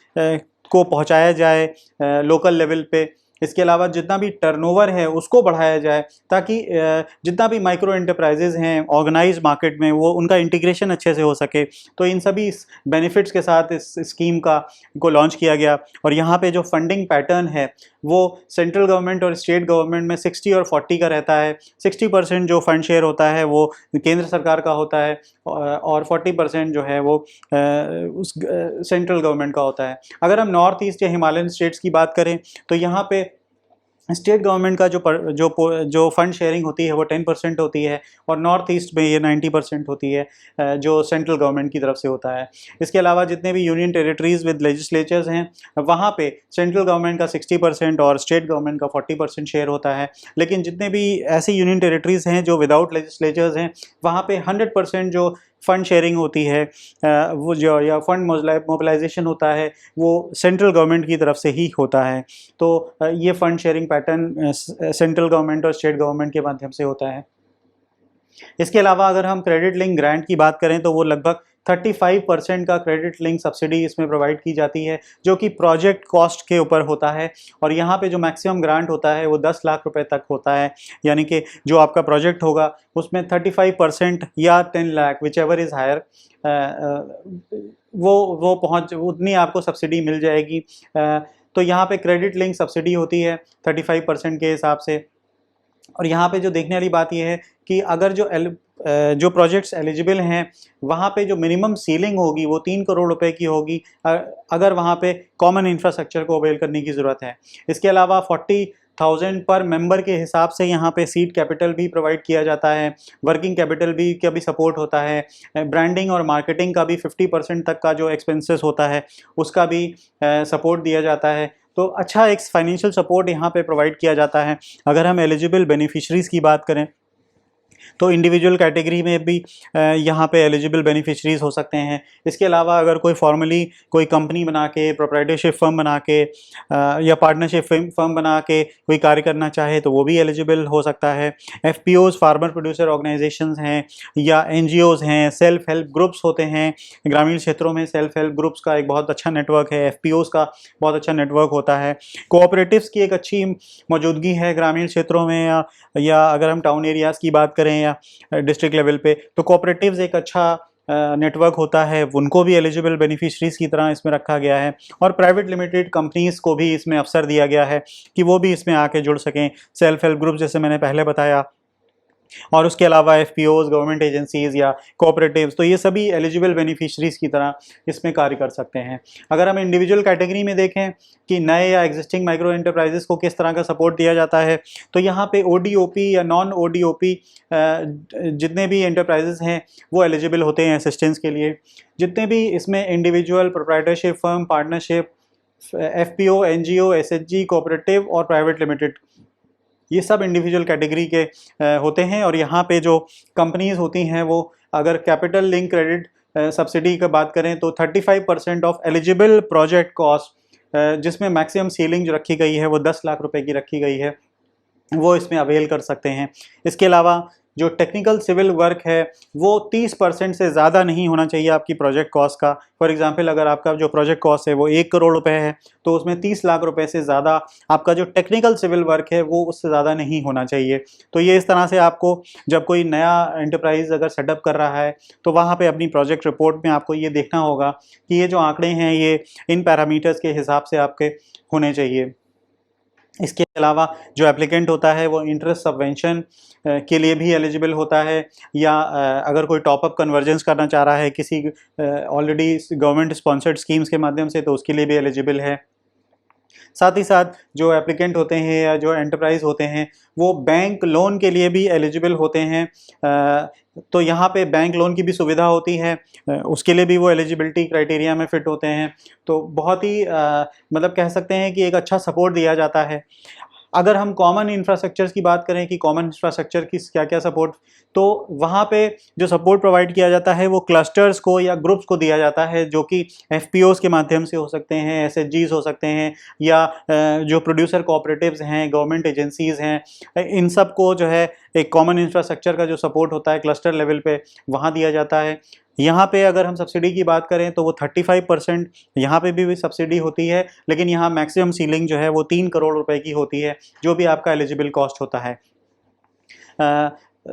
को पहुंचाया जाए लोकल लेवल पे। इसके अलावा जितना भी टर्नओवर है उसको बढ़ाया जाए, ताकि जितना भी माइक्रो एंटरप्राइजेज हैं ऑर्गेनाइज्ड मार्केट में, वो उनका इंटीग्रेशन अच्छे से हो सके। तो इन सभी बेनिफिट्स के साथ इस स्कीम को लॉन्च किया गया। और यहाँ पे जो फंडिंग पैटर्न है वो सेंट्रल गवर्नमेंट और स्टेट गवर्नमेंट में 60 और 40 का रहता है। 60% जो फंड शेयर होता है वो केंद्र सरकार का होता है, और 40% जो है वो उस सेंट्रल गवर्नमेंट का होता है। अगर हम नॉर्थ ईस्ट या हिमालयन स्टेट्स की बात करें तो यहाँ पे स्टेट गवर्नमेंट का जो फंड शेयरिंग होती है वो 10% होती है, और नॉर्थ ईस्ट में ये 90% होती है जो सेंट्रल गवर्नमेंट की तरफ से होता है। इसके अलावा जितने भी यूनियन टेरिटरीज विद लेजिस्लेचर्स हैं वहाँ पे सेंट्रल गवर्नमेंट का 60% और स्टेट गवर्नमेंट का 40% शेयर होता है। लेकिन जितने भी ऐसी यूनियन टेरिटरीज हैं जो विदाउट लेजिस्लेचर्स हैं वहाँ पे 100% जो फंड शेयरिंग होती है वो जो या फंड मोबिलाइजेशन होता है वो सेंट्रल गवर्नमेंट की तरफ से ही होता है। तो ये fund sharing pattern central government और स्टेट गवर्नमेंट के माध्यम से होता है। इसके अलावा अगर हम क्रेडिट लिंक ग्रांट की बात करें तो वो लगभग 35% का क्रेडिट लिंक सब्सिडी इसमें प्रोवाइड की जाती है, जो कि प्रोजेक्ट कॉस्ट के ऊपर होता है। और यहाँ पे जो मैक्सिमम ग्रांट होता है वो 10 लाख रुपए तक होता है, यानी कि जो आपका प्रोजेक्ट होगा उसमें 35% या 10 lakh, whichever is higher, वो पहुँच उतनी आपको सब्सिडी मिल जाएगी। तो यहाँ पे क्रेडिट लिंक सब्सिडी होती है 35% के हिसाब से। और यहाँ पे जो देखने वाली बात यह है कि अगर जो प्रोजेक्ट्स एलिजिबल हैं वहाँ पे जो मिनिमम सीलिंग होगी वो 3 करोड़ रुपए की होगी, अगर वहाँ पे कॉमन इंफ्रास्ट्रक्चर को अवेल करने की ज़रूरत है। इसके अलावा 40,000 पर मेंबर के हिसाब से यहाँ पे सीड कैपिटल भी प्रोवाइड किया जाता है, वर्किंग कैपिटल का भी सपोर्ट होता है, ब्रांडिंग और मार्केटिंग का भी 50% तक का जो एक्सपेंसेस होता है उसका भी सपोर्ट दिया जाता है। तो अच्छा एक फाइनेंशियल सपोर्ट यहाँ पे प्रोवाइड किया जाता है। अगर हम एलिजिबल बेनिफिशरीज़ की बात करें तो इंडिविजुअल कैटेगरी में भी यहाँ पे एलिजिबल बेनिफिशरीज़ हो सकते हैं। इसके अलावा अगर कोई फॉर्मली कोई कंपनी बना के, प्रोप्राइटरशिप फर्म बना के या पार्टनरशिप फर्म बना के कोई कार्य करना चाहे तो वो भी एलिजिबल हो सकता है। FPOs, फार्मर प्रोड्यूसर ऑर्गेनाइजेशंस हैं या NGOs हैं, सेल्फ हेल्प ग्रुप्स होते हैं। ग्रामीण क्षेत्रों में सेल्फ हेल्प ग्रुप्स का एक बहुत अच्छा नेटवर्क है, FPOs का बहुत अच्छा नेटवर्क होता है। कोऑपरेटिव्स की एक अच्छी मौजूदगी है ग्रामीण क्षेत्रों में, या अगर हम टाउन एरियाज़ की बात करें या डिस्ट्रिक्ट लेवल पे तो कोऑपरेटिव्स एक अच्छा नेटवर्क होता है, उनको भी एलिजिबल बेनिफिशरीज़ की तरह इसमें रखा गया है। और प्राइवेट लिमिटेड कंपनीज़ को भी इसमें अवसर दिया गया है कि वो भी इसमें आके जुड़ सकें, सेल्फ हेल्प ग्रुप जैसे मैंने पहले बताया। और उसके अलावा FPOs, गवर्नमेंट एजेंसीज़ या कोऑपरेटिव्स, तो ये सभी एलिजिबल बेनिफिशरीज़ की तरह इसमें कार्य कर सकते हैं। अगर हम इंडिविजुअल कैटेगरी में देखें कि नए या एग्जिस्टिंग माइक्रो एंटरप्राइजेस को किस तरह का सपोर्ट दिया जाता है, तो यहाँ पे ODOP या नॉन ODOP जितने भी एंटरप्राइजेस हैं वो एलिजिबल होते हैं असिस्टेंस के लिए। जितने भी इसमें individual, proprietorship firm, partnership, FPO, NGO, SHG, cooperative और प्राइवेट लिमिटेड, ये सब इंडिविजुअल कैटेगरी के होते हैं। और यहाँ पे जो कंपनीज होती हैं वो अगर कैपिटल लिंक क्रेडिट सब्सिडी की बात करें तो 35% ऑफ एलिजिबल प्रोजेक्ट कॉस्ट, जिसमें मैक्सिमम सीलिंग जो रखी गई है वो 10 लाख रुपए की रखी गई है, वो इसमें अवेल कर सकते हैं। इसके अलावा जो टेक्निकल सिविल वर्क है वो 30% से ज़्यादा नहीं होना चाहिए आपकी प्रोजेक्ट कॉस्ट का। फॉर एग्जांपल अगर आपका जो प्रोजेक्ट कॉस्ट है वो 1 करोड़ रुपए है तो उसमें 30 लाख रुपए से ज़्यादा आपका जो टेक्निकल सिविल वर्क है वो उससे ज़्यादा नहीं होना चाहिए। तो ये इस तरह से आपको जब कोई नया एंटरप्राइज अगर सेटअप कर रहा है तो वहाँ पे अपनी प्रोजेक्ट रिपोर्ट में आपको ये देखना होगा कि ये जो आंकड़े हैं ये इन पैरामीटर्स के हिसाब से आपके होने चाहिए। इसके अलावा जो एप्लीकेंट होता है वो इंटरेस्ट सबवेंशन के लिए भी एलिजिबल होता है, या अगर कोई टॉपअप कन्वर्जेंस करना चाह रहा है किसी ऑलरेडी गवर्नमेंट स्पॉन्सर्ड स्कीम्स के माध्यम से तो उसके लिए भी एलिजिबल है। साथ ही साथ जो एप्लीकेंट होते हैं या जो एंटरप्राइज होते हैं वो बैंक लोन के लिए भी एलिजिबल होते हैं। तो यहाँ पे बैंक लोन की भी सुविधा होती है, उसके लिए भी वो एलिजिबिलिटी क्राइटेरिया में फिट होते हैं। तो बहुत ही मतलब कह सकते हैं कि एक अच्छा सपोर्ट दिया जाता है। अगर हम कॉमन इंफ्रास्ट्रक्चर्स की बात करें कि कॉमन इंफ्रास्ट्रक्चर की क्या क्या सपोर्ट, तो वहाँ पे जो सपोर्ट प्रोवाइड किया जाता है वो क्लस्टर्स को या ग्रुप्स को दिया जाता है, जो कि एफपीओज़ के माध्यम से हो सकते हैं, एसएचजीज हो सकते हैं, या जो प्रोड्यूसर कोऑपरेटिव्स हैं, गवर्नमेंट एजेंसीज़ हैं, इन सब को जो है एक कॉमन इंफ्रास्ट्रक्चर का जो सपोर्ट होता है क्लस्टर लेवल पे वहाँ दिया जाता है। यहाँ पे अगर हम सब्सिडी की बात करें तो वो 35% यहाँ पे भी सब्सिडी होती है, लेकिन यहाँ मैक्सिमम सीलिंग जो है वो 3 करोड़ रुपए की होती है, जो भी आपका एलिजिबल कॉस्ट होता है।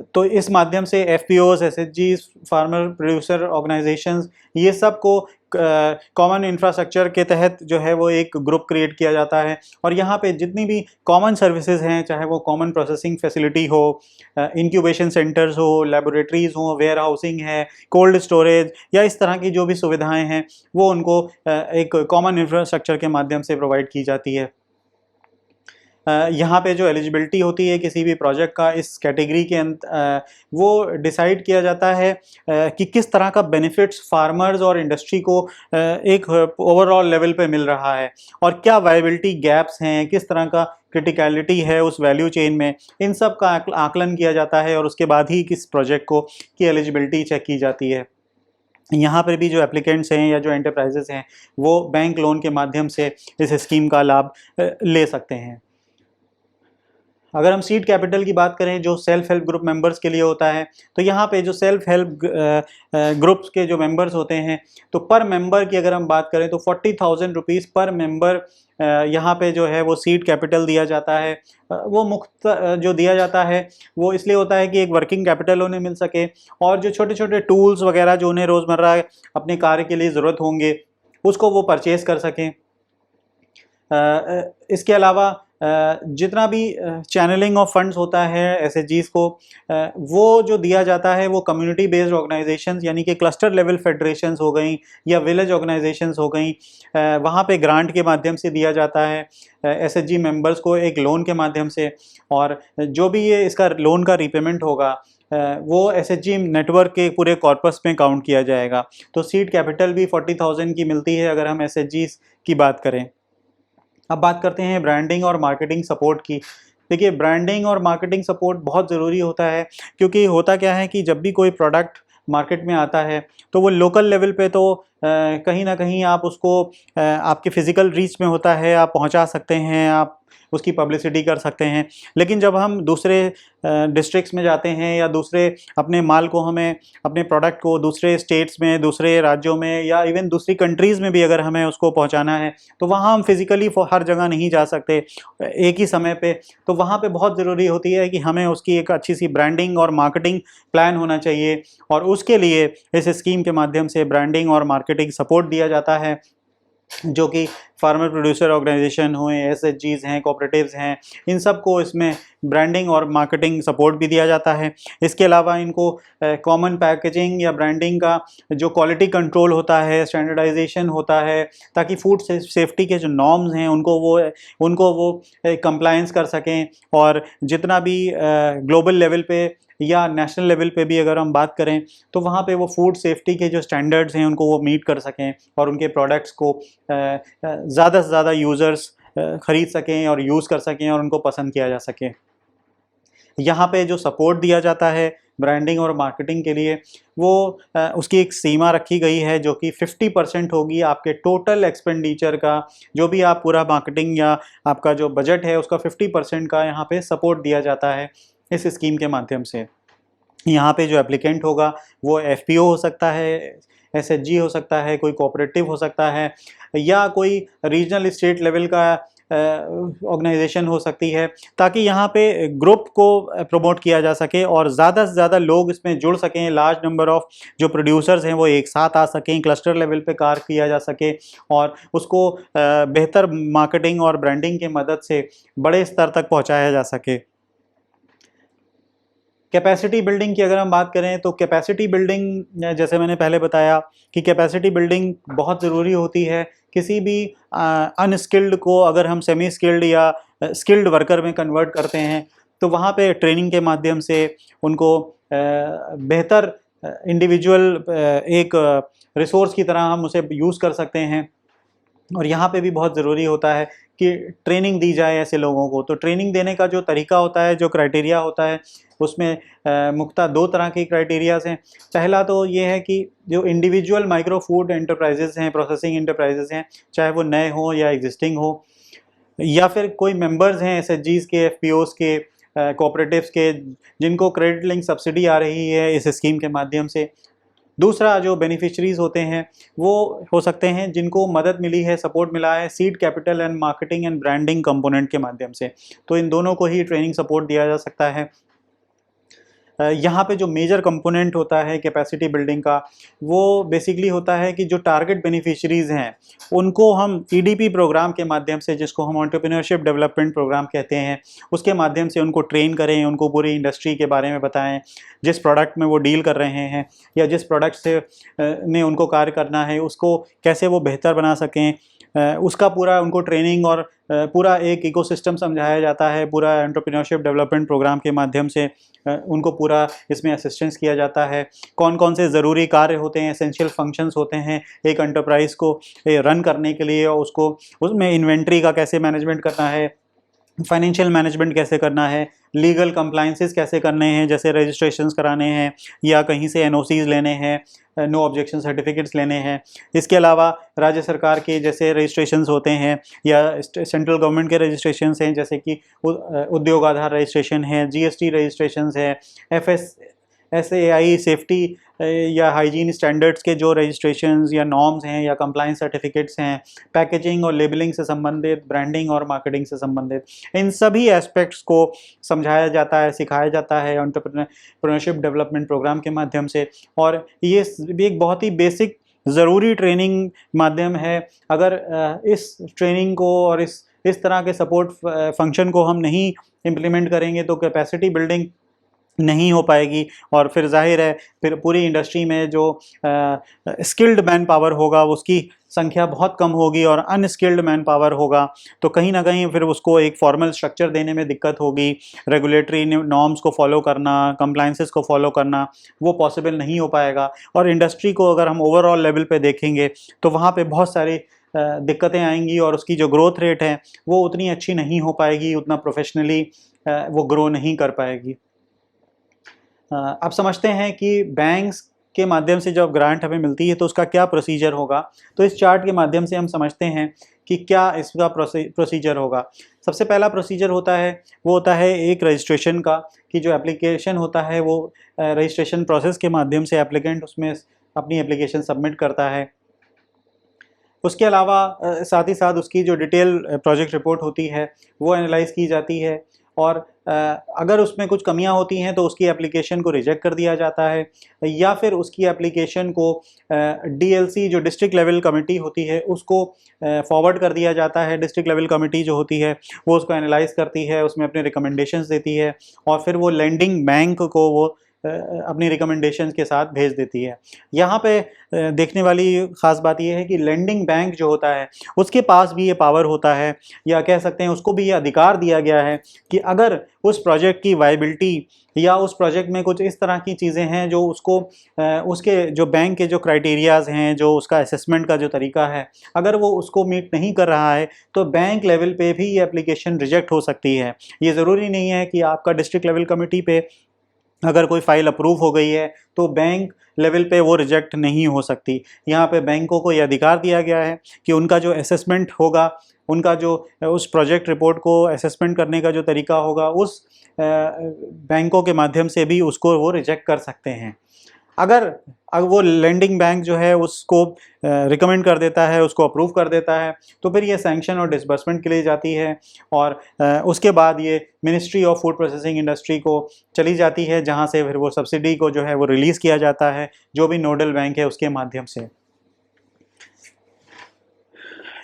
तो इस माध्यम से एफपीओज, एसएचजीज, फार्मर प्रोड्यूसर ऑर्गेनाइजेशंस, ये सब को कॉमन इंफ्रास्ट्रक्चर के तहत जो है वो एक ग्रुप क्रिएट किया जाता है। और यहाँ पे जितनी भी कॉमन सर्विसेज हैं, चाहे वो कॉमन प्रोसेसिंग फैसिलिटी हो, इंक्यूबेशन सेंटर्स हो, लेबोरेटरीज हो, वेयर हाउसिंग है, कोल्ड स्टोरेज, या इस तरह की जो भी सुविधाएं हैं वो उनको एक कॉमन इंफ्रास्ट्रक्चर के माध्यम से प्रोवाइड की जाती है। यहाँ पे जो एलिजिबिलिटी होती है किसी भी प्रोजेक्ट का इस कैटेगरी के वो डिसाइड किया जाता है कि किस तरह का बेनिफिट्स फार्मर्स और इंडस्ट्री को एक ओवरऑल लेवल पे मिल रहा है, और क्या वायबिलिटी गैप्स हैं, किस तरह का क्रिटिकलिटी है उस वैल्यू चेन में, इन सब का आकलन किया जाता है, और उसके बाद ही किस प्रोजेक्ट को की एलिजिबिलिटी चेक की जाती है। यहाँ पर भी जो एप्लीकेंट्स हैं या जो एंटरप्राइजेस हैं वो बैंक लोन के माध्यम से इस स्कीम का लाभ ले सकते हैं। अगर हम सीड कैपिटल की बात करें जो सेल्फ हेल्प ग्रुप मेंबर्स के लिए होता है, तो यहाँ पे जो सेल्फ हेल्प ग्रुप्स के जो मेंबर्स होते हैं, तो पर मेंबर की अगर हम बात करें तो 40,000 रुपीज़ पर मेंबर यहाँ पे जो है वो सीड कैपिटल दिया जाता है। वो मुफ्त जो दिया जाता है वो इसलिए होता है कि एक वर्किंग कैपिटल उन्हें मिल सके, और जो छोटे छोटे टूल्स वगैरह जो उन्हें रोज़मर्रा अपने कार्य के लिए ज़रूरत होंगे उसको वो परचेज़ कर सकें। इसके अलावा जितना भी चैनलिंग ऑफ फंड्स होता है एसएचजीज को, वो जो दिया जाता है वो कम्युनिटी बेस्ड ऑर्गेनाइजेशंस यानी कि क्लस्टर लेवल फेडरेशंस हो गई या विलेज ऑर्गेनाइजेशंस हो गई, वहाँ पे ग्रांट के माध्यम से दिया जाता है एसएचजी मेंबर्स को एक लोन के माध्यम से, और जो भी ये इसका लोन का रीपेमेंट होगा वो एसएचजी नेटवर्क के पूरे कॉर्पस में काउंट किया जाएगा। तो सीड कैपिटल भी 40,000 की मिलती है अगर हम एसएचजीज की बात करें। अब बात करते हैं ब्रांडिंग और मार्केटिंग सपोर्ट की। देखिए, ब्रांडिंग और मार्केटिंग सपोर्ट बहुत ज़रूरी होता है, क्योंकि होता क्या है कि जब भी कोई प्रोडक्ट मार्केट में आता है तो वो लोकल लेवल पे तो कहीं ना कहीं आप उसको आपके फिज़िकल रीच में होता है, आप पहुंचा सकते हैं, आप उसकी पब्लिसिटी कर सकते हैं। लेकिन जब हम दूसरे डिस्ट्रिक्ट्स में जाते हैं या दूसरे अपने माल को, हमें अपने प्रोडक्ट को दूसरे स्टेट्स में, दूसरे राज्यों में या इवन दूसरी कंट्रीज़ में भी अगर हमें उसको पहुंचाना है तो वहाँ हम फिज़िकली हर जगह नहीं जा सकते एक ही समय पे। तो वहाँ पे बहुत ज़रूरी होती है कि हमें उसकी एक अच्छी सी ब्रांडिंग और मार्केटिंग प्लान होना चाहिए, और उसके लिए इस स्कीम के माध्यम से ब्रांडिंग और मार्केटिंग सपोर्ट दिया जाता है, जो कि फार्मर प्रोड्यूसर ऑर्गेनाइजेशन हुए, एसएचजीज हैं, कोऑपरेटिव्स हैं, इन सब को इसमें ब्रांडिंग और मार्केटिंग सपोर्ट भी दिया जाता है। इसके अलावा इनको कॉमन पैकेजिंग या ब्रांडिंग का जो क्वालिटी कंट्रोल होता है, स्टैंडर्डाइजेशन होता है, ताकि फूड सेफ्टी के जो नॉर्म्स हैं उनको वो कंप्लायंस कर सकें, और जितना भी ग्लोबल लेवल पे या नेशनल लेवल पे भी अगर हम बात करें तो वहाँ पे वो फूड सेफ्टी के जो स्टैंडर्ड्स हैं उनको वो मीट कर सकें, और उनके प्रोडक्ट्स को ज़्यादा से ज़्यादा यूज़र्स ख़रीद सकें और यूज़ कर सकें और उनको पसंद किया जा सके। यहाँ पे जो सपोर्ट दिया जाता है ब्रांडिंग और मार्केटिंग के लिए, वो उसकी एक सीमा रखी गई है जो कि 50% होगी आपके टोटल एक्सपेंडिचर का। जो भी आप पूरा मार्केटिंग या आपका जो बजट है उसका 50% का यहाँ पे सपोर्ट दिया जाता है इस स्कीम के माध्यम से। यहाँ पे जो एप्लीकेंट होगा वो एफपीओ हो सकता है, एसएचजी हो सकता है, कोई कोऑपरेटिव हो सकता है, या कोई रीजनल स्टेट लेवल का ऑर्गेनाइजेशन हो सकती है, ताकि यहाँ पे ग्रुप को प्रमोट किया जा सके और ज़्यादा से ज़्यादा लोग इसमें जुड़ सकें, लार्ज नंबर ऑफ जो प्रोड्यूसर्स हैं वो एक साथ आ सकें, क्लस्टर लेवल पे कार्य किया जा सके और उसको बेहतर मार्केटिंग और ब्रांडिंग की मदद से बड़े स्तर तक पहुँचाया जा सके। कैपेसिटी बिल्डिंग की अगर हम बात करें तो कैपेसिटी बिल्डिंग, जैसे मैंने पहले बताया कि कैपेसिटी बिल्डिंग बहुत ज़रूरी होती है। किसी भी अनस्किल्ड को अगर हम सेमी स्किल्ड या स्किल्ड वर्कर में कन्वर्ट करते हैं तो वहाँ पे ट्रेनिंग के माध्यम से उनको बेहतर इंडिविजुअल एक रिसोर्स की तरह हम उसे यूज़ कर सकते हैं। और यहाँ पे भी बहुत ज़रूरी होता है कि ट्रेनिंग दी जाए ऐसे लोगों को। तो ट्रेनिंग देने का जो तरीका होता है, जो क्राइटेरिया होता है, उसमें मुख्यतः दो तरह के क्राइटेरियाज हैं। पहला तो ये है कि जो इंडिविजुअल माइक्रो फूड एंटरप्राइजेज़ हैं, प्रोसेसिंग एंटरप्राइजेज़ हैं, चाहे वो नए हों या एग्जिस्टिंग हो, या फिर कोई मेंबर्स हैं एसएचजीज़ के, एफपीओज़ के, कोऑपरेटिव्स के, जिनको क्रेडिट लिंक सब्सिडी आ रही है इस स्कीम के माध्यम से। दूसरा जो बेनिफिशरीज़ होते हैं वो हो सकते हैं जिनको मदद मिली है, सपोर्ट मिला है seed capital and marketing and branding component के माध्यम से। तो इन दोनों को ही ट्रेनिंग सपोर्ट दिया जा सकता है। यहाँ पे जो मेजर कंपोनेंट होता है कैपेसिटी बिल्डिंग का, वो बेसिकली होता है कि जो टारगेट बेनिफिशरीज़ हैं उनको हम ईडीपी प्रोग्राम के माध्यम से, जिसको हम एंटरप्रेन्योरशिप डेवलपमेंट प्रोग्राम कहते हैं, उसके माध्यम से उनको ट्रेन करें, उनको पूरी इंडस्ट्री के बारे में बताएं, जिस प्रोडक्ट में वो डील कर रहे हैं या जिस प्रोडक्ट से में उनको कार्य करना है उसको कैसे वो बेहतर बना सकें, उसका पूरा उनको ट्रेनिंग और पूरा एक इकोसिस्टम समझाया जाता है। पूरा एंटरप्रेन्योरशिप डेवलपमेंट प्रोग्राम के माध्यम से उनको पूरा इसमें असिस्टेंस किया जाता है। कौन कौन से ज़रूरी कार्य होते हैं, एसेंशियल फंक्शंस होते हैं एक एंटरप्राइज़ को रन करने के लिए, और उसको उसमें इन्वेंट्री का कैसे मैनेजमेंट करना है, फाइनेंशियल मैनेजमेंट कैसे करना है, लीगल कंप्लाइंसेस कैसे करने हैं, जैसे रजिस्ट्रेशंस कराने हैं या कहीं से एनओसीज लेने हैं, नो ऑब्जेक्शन सर्टिफिकेट्स लेने हैं। इसके अलावा राज्य सरकार के जैसे रजिस्ट्रेशंस होते हैं या सेंट्रल गवर्नमेंट के रजिस्ट्रेशंस हैं, जैसे कि उद्योग आधार रजिस्ट्रेशन है, जीएसटी रजिस्ट्रेशंस है, एसएआई सेफ्टी या हाइजीन स्टैंडर्ड्स के जो रजिस्ट्रेशंस या नॉर्म्स हैं या कंप्लाइंस सर्टिफिकेट्स हैं, पैकेजिंग और लेबलिंग से संबंधित, ब्रांडिंग और मार्केटिंग से संबंधित, इन सभी एस्पेक्ट्स को समझाया जाता है, सिखाया जाता है एंटरप्रेन्योरशिप डेवलपमेंट प्रोग्राम के माध्यम से। और ये भी एक बहुत ही बेसिक ज़रूरी ट्रेनिंग माध्यम है। अगर इस ट्रेनिंग को और इस तरह के सपोर्ट फंक्शन को हम नहीं इम्प्लीमेंट करेंगे तो कैपेसिटी बिल्डिंग नहीं हो पाएगी, और फिर जाहिर है फिर पूरी इंडस्ट्री में जो स्किल्ड मैन पावर होगा उसकी संख्या बहुत कम होगी और अनस्किल्ड मैन पावर होगा, तो कहीं ना कहीं फिर उसको एक फॉर्मल स्ट्रक्चर देने में दिक्कत होगी। रेगुलेटरी नॉर्म्स को फॉलो करना, कंप्लाइंसेस को फॉलो करना वो पॉसिबल नहीं हो पाएगा। और इंडस्ट्री को अगर हम ओवरऑल लेवल पे देखेंगे तो वहाँ पे बहुत सारी दिक्कतें आएंगी और उसकी जो ग्रोथ रेट है वो उतनी अच्छी नहीं हो पाएगी, उतना प्रोफेशनली वो ग्रो नहीं कर पाएगी। अब समझते हैं कि बैंक्स के माध्यम से जब ग्रांट हमें मिलती है तो उसका क्या प्रोसीजर होगा। तो इस चार्ट के माध्यम से हम समझते हैं कि क्या इसका प्रोसीजर होगा। सबसे पहला प्रोसीजर होता है वो होता है एक रजिस्ट्रेशन का, कि जो एप्लीकेशन होता है वो रजिस्ट्रेशन प्रोसेस के माध्यम से एप्लीकेंट उसमें अपनी एप्लीकेशन सबमिट करता है। उसके अलावा साथ ही साथ उसकी जो डिटेल प्रोजेक्ट रिपोर्ट होती है वो एनालाइज की जाती है, और अगर उसमें कुछ कमियां होती हैं तो उसकी एप्लीकेशन को रिजेक्ट कर दिया जाता है, या फिर उसकी एप्लीकेशन को डीएलसी जो डिस्ट्रिक्ट लेवल कमेटी होती है उसको फॉरवर्ड कर दिया जाता है। डिस्ट्रिक्ट लेवल कमेटी जो होती है वो उसको एनालाइज करती है, उसमें अपने रिकमेंडेशंस देती है, और फिर वो लेंडिंग बैंक को वो अपनी रिकमेंडेशंस के साथ भेज देती है। यहाँ पे देखने वाली ख़ास बात यह है कि लेंडिंग बैंक जो होता है उसके पास भी ये पावर होता है, या कह सकते हैं उसको भी ये अधिकार दिया गया है कि अगर उस प्रोजेक्ट की वायबिलिटी या उस प्रोजेक्ट में कुछ इस तरह की चीज़ें हैं जो उसको उसके जो बैंक के जो क्राइटेरियाज़ हैं, जो उसका असेसमेंट का जो तरीका है, अगर वो उसको मीट नहीं कर रहा है तो बैंक लेवल पे भी ये एप्लीकेशन रिजेक्ट हो सकती है। ये ज़रूरी नहीं है कि आपका डिस्ट्रिक्ट लेवल कमेटी पे अगर कोई फाइल अप्रूव हो गई है तो बैंक लेवल पे वो रिजेक्ट नहीं हो सकती। यहाँ पे बैंकों को ये अधिकार दिया गया है कि उनका जो असेसमेंट होगा, उनका जो उस प्रोजेक्ट रिपोर्ट को असेसमेंट करने का जो तरीका होगा, उस बैंकों के माध्यम से भी उसको वो रिजेक्ट कर सकते हैं। अगर वो लेंडिंग बैंक जो है उसको रिकमेंड कर देता है, उसको अप्रूव कर देता है, तो फिर ये सैंक्शन और डिसबर्समेंट के लिए जाती है और उसके बाद ये ministry of food processing industry को चली जाती है, जहाँ से फिर वो सब्सिडी को जो है वो रिलीज़ किया जाता है जो भी नोडल बैंक है उसके माध्यम से।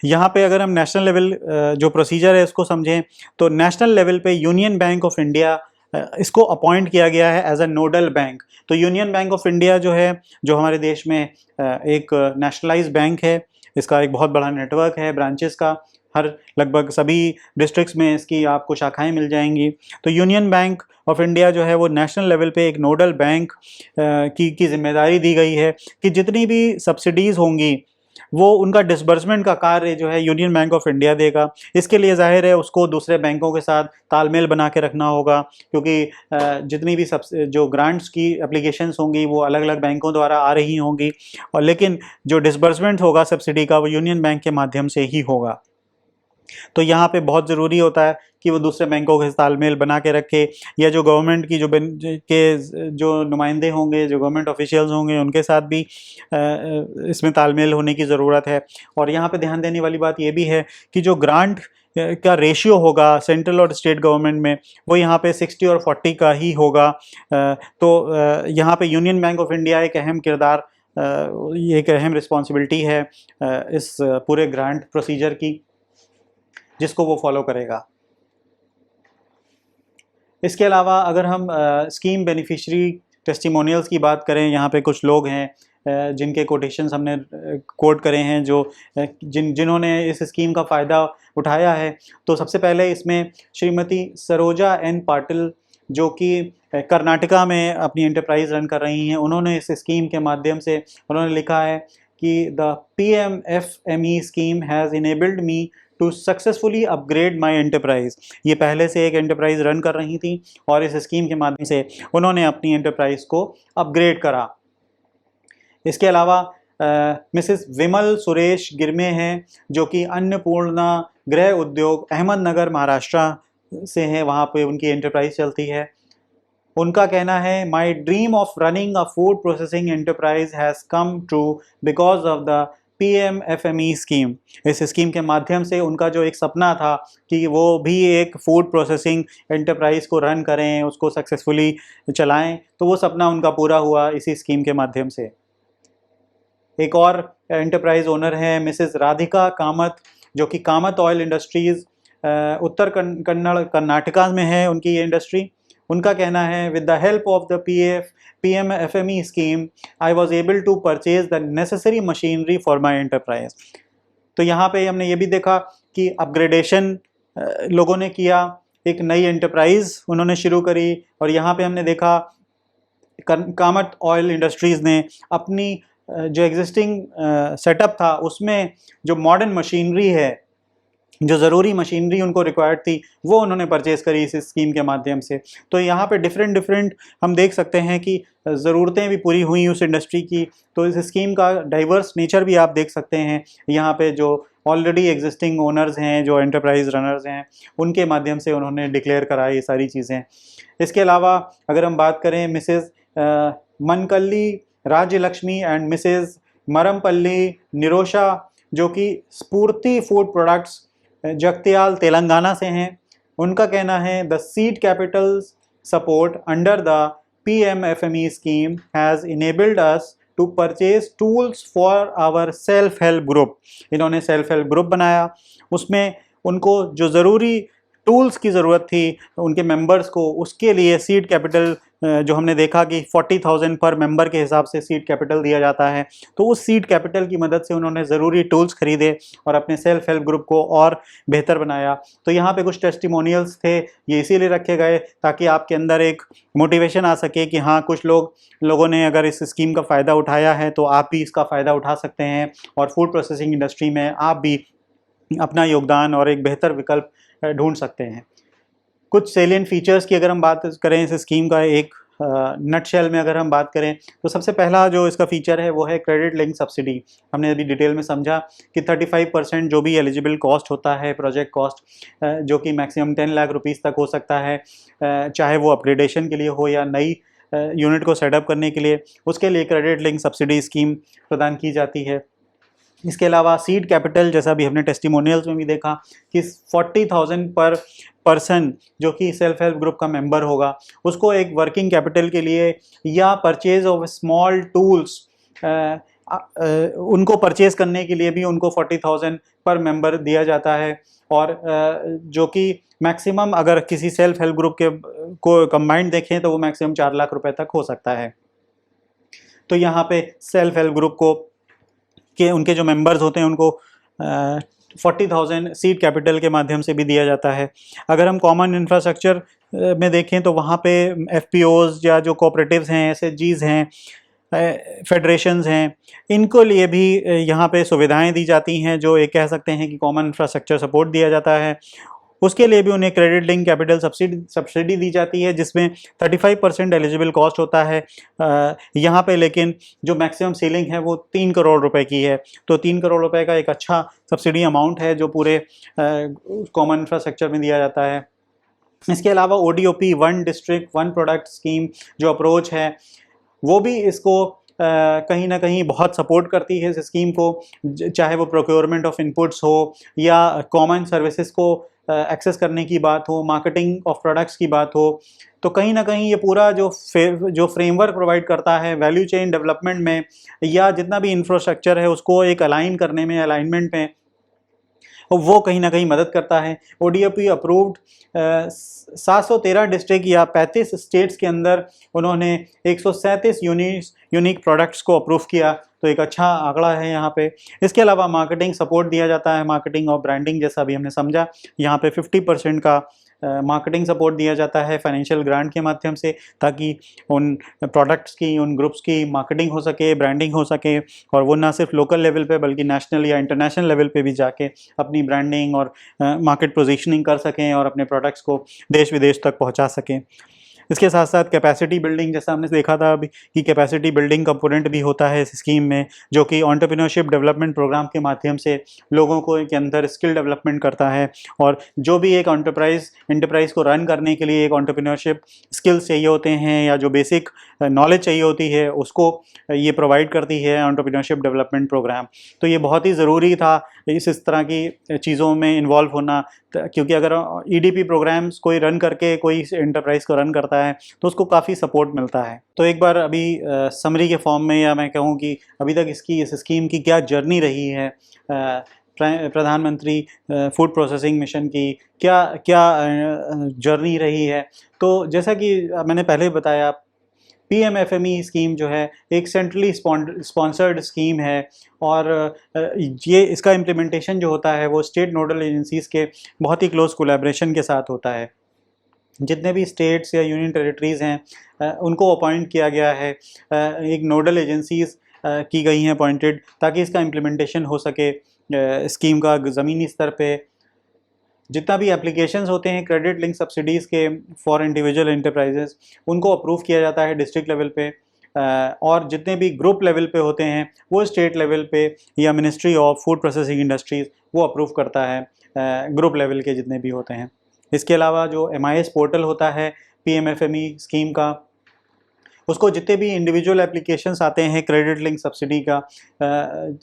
यहाँ पे अगर हम नेशनल लेवल जो प्रोसीजर है उसको समझें, तो नेशनल लेवल पे यूनियन बैंक ऑफ इंडिया इसको अपॉइंट किया गया है एज अ नोडल बैंक। तो यूनियन बैंक ऑफ इंडिया जो है, जो हमारे देश में एक नेशनलाइज्ड बैंक है, इसका एक बहुत बड़ा नेटवर्क है ब्रांचेस का, हर लगभग सभी डिस्ट्रिक्ट्स में इसकी आपको शाखाएं मिल जाएंगी। तो यूनियन बैंक ऑफ इंडिया जो है वो नेशनल लेवल पे एक नोडल बैंक की जिम्मेदारी दी गई है कि जितनी भी सब्सिडीज़ होंगी वो उनका डिसबर्समेंट का कार्य जो है यूनियन बैंक ऑफ इंडिया देगा। इसके लिए जाहिर है उसको दूसरे बैंकों के साथ तालमेल बना के रखना होगा, क्योंकि जितनी भी सब जो ग्रांट्स की एप्लीकेशंस होंगी वो अलग अलग बैंकों द्वारा आ रही होंगी, और लेकिन जो डिसबर्समेंट होगा सब्सिडी का वो यूनियन बैंक के माध्यम से ही होगा। तो यहाँ पे बहुत ज़रूरी होता है कि वो दूसरे बैंकों के तालमेल बना के रखे, या जो गवर्नमेंट की जो नुमाइंदे होंगे, जो गवर्नमेंट ऑफिशियल्स होंगे, उनके साथ भी इसमें तालमेल होने की ज़रूरत है। और यहाँ पे ध्यान देने वाली बात ये भी है कि जो ग्रांट का रेशियो होगा सेंट्रल और स्टेट गवर्नमेंट में, वो यहाँ पे 60 और 40 का ही होगा। तो यहाँ पे यूनियन बैंक ऑफ इंडिया एक अहम किरदार, ये एक अहम रिस्पॉन्सिबिलिटी है इस पूरे ग्रांट प्रोसीजर की, जिसको वो फॉलो करेगा। इसके अलावा अगर हम स्कीम बेनिफिशियरी टेस्टिमोनियल्स की बात करें, यहाँ पे कुछ लोग हैं जिनके कोटेशंस हमने कोट करे हैं, जो जिन्होंने इस स्कीम का फ़ायदा उठाया है। तो सबसे पहले इसमें श्रीमती सरोजा एन पाटिल, जो कि कर्नाटका में अपनी एंटरप्राइज रन कर रही हैं, उन्होंने इस स्कीम के माध्यम से उन्होंने लिखा है कि the PMFME scheme has enabled me to successfully upgrade my enterprise. ये पहले से एक एंटरप्राइज रन कर रही थी और इस स्कीम के माध्यम से उन्होंने अपनी एंटरप्राइज को अपग्रेड करा। इसके अलावा मिसेस विमल सुरेश गिरमे हैं, जो कि अन्नपूर्णा गृह उद्योग अहमदनगर महाराष्ट्र से हैं, वहाँ पे उनकी एंटरप्राइज चलती है। उनका कहना है, my dream of running a food processing enterprise has come true because of the PMFME scheme. इस स्कीम के माध्यम से उनका जो एक सपना था कि वो भी एक फूड प्रोसेसिंग एंटरप्राइज को रन करें, उसको सक्सेसफुली चलाएं, तो वो सपना उनका पूरा हुआ इसी स्कीम के माध्यम से। एक और एंटरप्राइज ओनर हैं मिसेस राधिका कामत, जो कि कामत ऑयल इंडस्ट्रीज़ उत्तर कन्नड़ कर्नाटका में है उनकी ये इंडस्ट्री। उनका कहना है, with the help of the PMFME scheme I was able to purchase the necessary machinery for my enterprise. तो यहाँ पे हमने ये भी देखा कि अपग्रेडेशन लोगों ने किया, एक नई एंटरप्राइज उन्होंने शुरू करी, और यहाँ पे हमने देखा कामत ऑयल इंडस्ट्रीज़ ने अपनी जो एग्जिस्टिंग सेटअप था उसमें जो मॉडर्न मशीनरी है, जो ज़रूरी मशीनरी उनको रिक्वायर्ड थी, वो उन्होंने परचेज़ करी इस स्कीम के माध्यम से। तो यहाँ पे डिफरेंट हम देख सकते हैं कि ज़रूरतें भी पूरी हुई उस इंडस्ट्री की। तो इस स्कीम का डाइवर्स नेचर भी आप देख सकते हैं यहाँ पे, जो ऑलरेडी एग्जिस्टिंग ओनर्स हैं, जो एंटरप्राइज रनर्स हैं, उनके माध्यम से उन्होंने डिक्लेयर कराई ये सारी चीज़ें। इसके अलावा अगर हम बात करें मिसेज़ मनकल्ली राज्य लक्ष्मी एंड मिसेज़ मरमपल्ली निरोशा, जो कि स्फूर्ति फूड प्रोडक्ट्स जगत्याल तेलंगाना से हैं, उनका कहना है, the seed capital support under the PMFME scheme has enabled us to purchase tools for our self help group. इन्होंने सेल्फ हेल्प ग्रुप बनाया, उसमें उनको जो ज़रूरी टूल्स की ज़रूरत थी उनके मेंबर्स को, उसके लिए सीड कैपिटल जो हमने देखा कि 40,000 पर मेंबर के हिसाब से सीड कैपिटल दिया जाता है, तो उस सीड कैपिटल की मदद से उन्होंने ज़रूरी टूल्स खरीदे और अपने सेल्फ हेल्प ग्रुप को और बेहतर बनाया। तो यहाँ पे कुछ टेस्टिमोनियल्स थे, ये इसीलिए रखे गए ताकि आपके अंदर एक मोटिवेशन आ सके कि हाँ, कुछ लोगों ने अगर इस स्कीम का फ़ायदा उठाया है तो आप भी इसका फ़ायदा उठा सकते हैं, और फूड प्रोसेसिंग इंडस्ट्री में आप भी अपना योगदान और एक बेहतर विकल्प ढूंढ सकते हैं। कुछ सेलिएंट फीचर्स की अगर हम बात करें इस स्कीम का, एक नटशेल में अगर हम बात करें तो सबसे पहला जो इसका फीचर है वो है क्रेडिट लिंक सब्सिडी। हमने अभी डिटेल में समझा कि 35% जो भी एलिजिबल कॉस्ट होता है, प्रोजेक्ट कॉस्ट, जो कि मैक्सिमम 10 लाख रुपीज़ तक हो सकता है, चाहे वो अपग्रेडेशन के लिए हो या नई यूनिट को सेटअप करने के लिए, उसके लिए क्रेडिट लिंक सब्सिडी स्कीम प्रदान की जाती है। इसके अलावा सीड कैपिटल, जैसा भी हमने टेस्टिमोनियल्स में भी देखा कि 40,000 पर पर्सन जो कि सेल्फ हेल्प ग्रुप का मेंबर होगा, उसको एक वर्किंग कैपिटल के लिए या परचेज ऑफ स्मॉल टूल्स, उनको परचेज करने के लिए भी उनको 40,000 पर मेंबर दिया जाता है। और जो कि मैक्सिमम अगर किसी सेल्फ हेल्प ग्रुप के को कंबाइंड देखें तो वो मैक्सिमम 4 लाख रुपए तक हो सकता है। तो यहाँ पे सेल्फ हेल्प ग्रुप को के उनके जो मेंबर्स होते हैं उनको 40,000 सीड कैपिटल के माध्यम से भी दिया जाता है। अगर हम कॉमन इंफ्रास्ट्रक्चर में देखें तो वहाँ पे एफपीओज या जो कोऑपरेटिव्स हैं, एसएचजीज हैं, फेडरेशंस हैं, इनको लिए भी यहाँ पे सुविधाएं दी जाती हैं, जो एक कह सकते हैं कि कॉमन इंफ्रास्ट्रक्चर सपोर्ट दिया जाता है। उसके लिए भी उन्हें क्रेडिट लिंक कैपिटल सब्सिडी दी जाती है, जिसमें 35% एलिजिबल कॉस्ट होता है यहाँ पे, लेकिन जो मैक्सिमम सीलिंग है वो 3 करोड़ रुपए की है। तो 3 करोड़ रुपए का एक अच्छा सब्सिडी अमाउंट है जो पूरे कॉमन इंफ्रास्ट्रक्चर में दिया जाता है। इसके अलावा ODOP, one district one product scheme जो अप्रोच है, वो भी इसको कहीं ना कहीं बहुत सपोर्ट करती है इस स्कीम को, चाहे वो प्रोक्योरमेंट ऑफ इनपुट्स हो या कॉमन सर्विसेज को एक्सेस करने की बात हो, मार्केटिंग ऑफ प्रोडक्ट्स की बात हो। तो कहीं ना कहीं ये पूरा जो फ्रेमवर्क प्रोवाइड करता है वैल्यू चेन डेवलपमेंट में, या जितना भी इंफ्रास्ट्रक्चर है उसको एक अलाइन करने में, अलाइनमेंट में, वो कहीं ना कहीं मदद करता है। ODOP अप्रूव्ड 713 डिस्ट्रिक्ट या 35 स्टेट्स के अंदर उन्होंने 137 यूनिक प्रोडक्ट्स को अप्रूव किया, तो एक अच्छा आंकड़ा है यहाँ पे। इसके अलावा मार्केटिंग सपोर्ट दिया जाता है, मार्केटिंग और ब्रांडिंग, जैसा भी हमने समझा। यहाँ पे 50% का मार्केटिंग सपोर्ट दिया जाता है फाइनेंशियल ग्रांट के माध्यम से, ताकि उन प्रोडक्ट्स की, उन ग्रुप्स की मार्केटिंग हो सके, ब्रांडिंग हो सके, और वो ना सिर्फ लोकल लेवल पे बल्कि नेशनल या इंटरनेशनल लेवल पे भी जाके अपनी ब्रांडिंग और मार्केट पोजीशनिंग कर सकें और अपने प्रोडक्ट्स को देश विदेश तक पहुंचा सकें। इसके साथ साथ कैपेसिटी बिल्डिंग, जैसा हमने देखा था अभी कि कैपेसिटी बिल्डिंग कंपोनेंट भी होता है इस स्कीम में, जो कि एंटरप्रेन्योरशिप डेवलपमेंट प्रोग्राम के माध्यम से लोगों को के अंदर स्किल डेवलपमेंट करता है। और जो भी एक एंटरप्राइज को रन करने के लिए एक एंटरप्रेन्योरशिप स्किल्स चाहिए होते हैं या जो बेसिक नॉलेज चाहिए होती है, उसको ये प्रोवाइड करती है एंटरप्रेन्योरशिप डेवलपमेंट प्रोग्राम। तो ये बहुत ही ज़रूरी था इस तरह की चीज़ों में इन्वॉल्व होना, क्योंकि अगर EDP प्रोग्राम्स कोई रन करके कोई एंटरप्राइज को रन करता है तो उसको काफ़ी सपोर्ट मिलता है। तो एक बार अभी समरी के फॉर्म में, या मैं कहूँ कि अभी तक इस स्कीम की क्या जर्नी रही है, प्रधानमंत्री फूड प्रोसेसिंग मिशन की क्या क्या जर्नी रही है। तो जैसा कि मैंने पहले बताया, PMFME स्कीम जो है एक सेंट्रली स्पॉन्सर्ड स्कीम है, और ये इसका इम्प्लीमेंटेशन जो होता है वो स्टेट नोडल एजेंसीज़ के बहुत ही क्लोज कोलैबोरेशन के साथ होता है। जितने भी स्टेट्स या यूनियन टेरिटरीज़ हैं उनको अपॉइंट किया गया है, एक नोडल एजेंसीज़ की गई हैं अपॉइंटेड, ताकि इसका इम्प्लीमेंटेशन हो सके स्कीम का ज़मीनी स्तर पे। जितना भी एप्लीकेशंस होते हैं क्रेडिट लिंक सब्सिडीज़ के फॉर इंडिविजुअल एंटरप्राइजेस, उनको अप्रूव किया जाता है डिस्ट्रिक्ट लेवल पे, और जितने भी ग्रुप लेवल पे होते हैं वो स्टेट लेवल पे या ministry of food processing industries वो अप्रूव करता है ग्रुप लेवल के जितने भी होते हैं। इसके अलावा जो MIS पोर्टल होता है PMFME स्कीम का, उसको जितने भी इंडिविजुअल एप्लीकेशंस आते हैं क्रेडिट लिंक सब्सिडी का,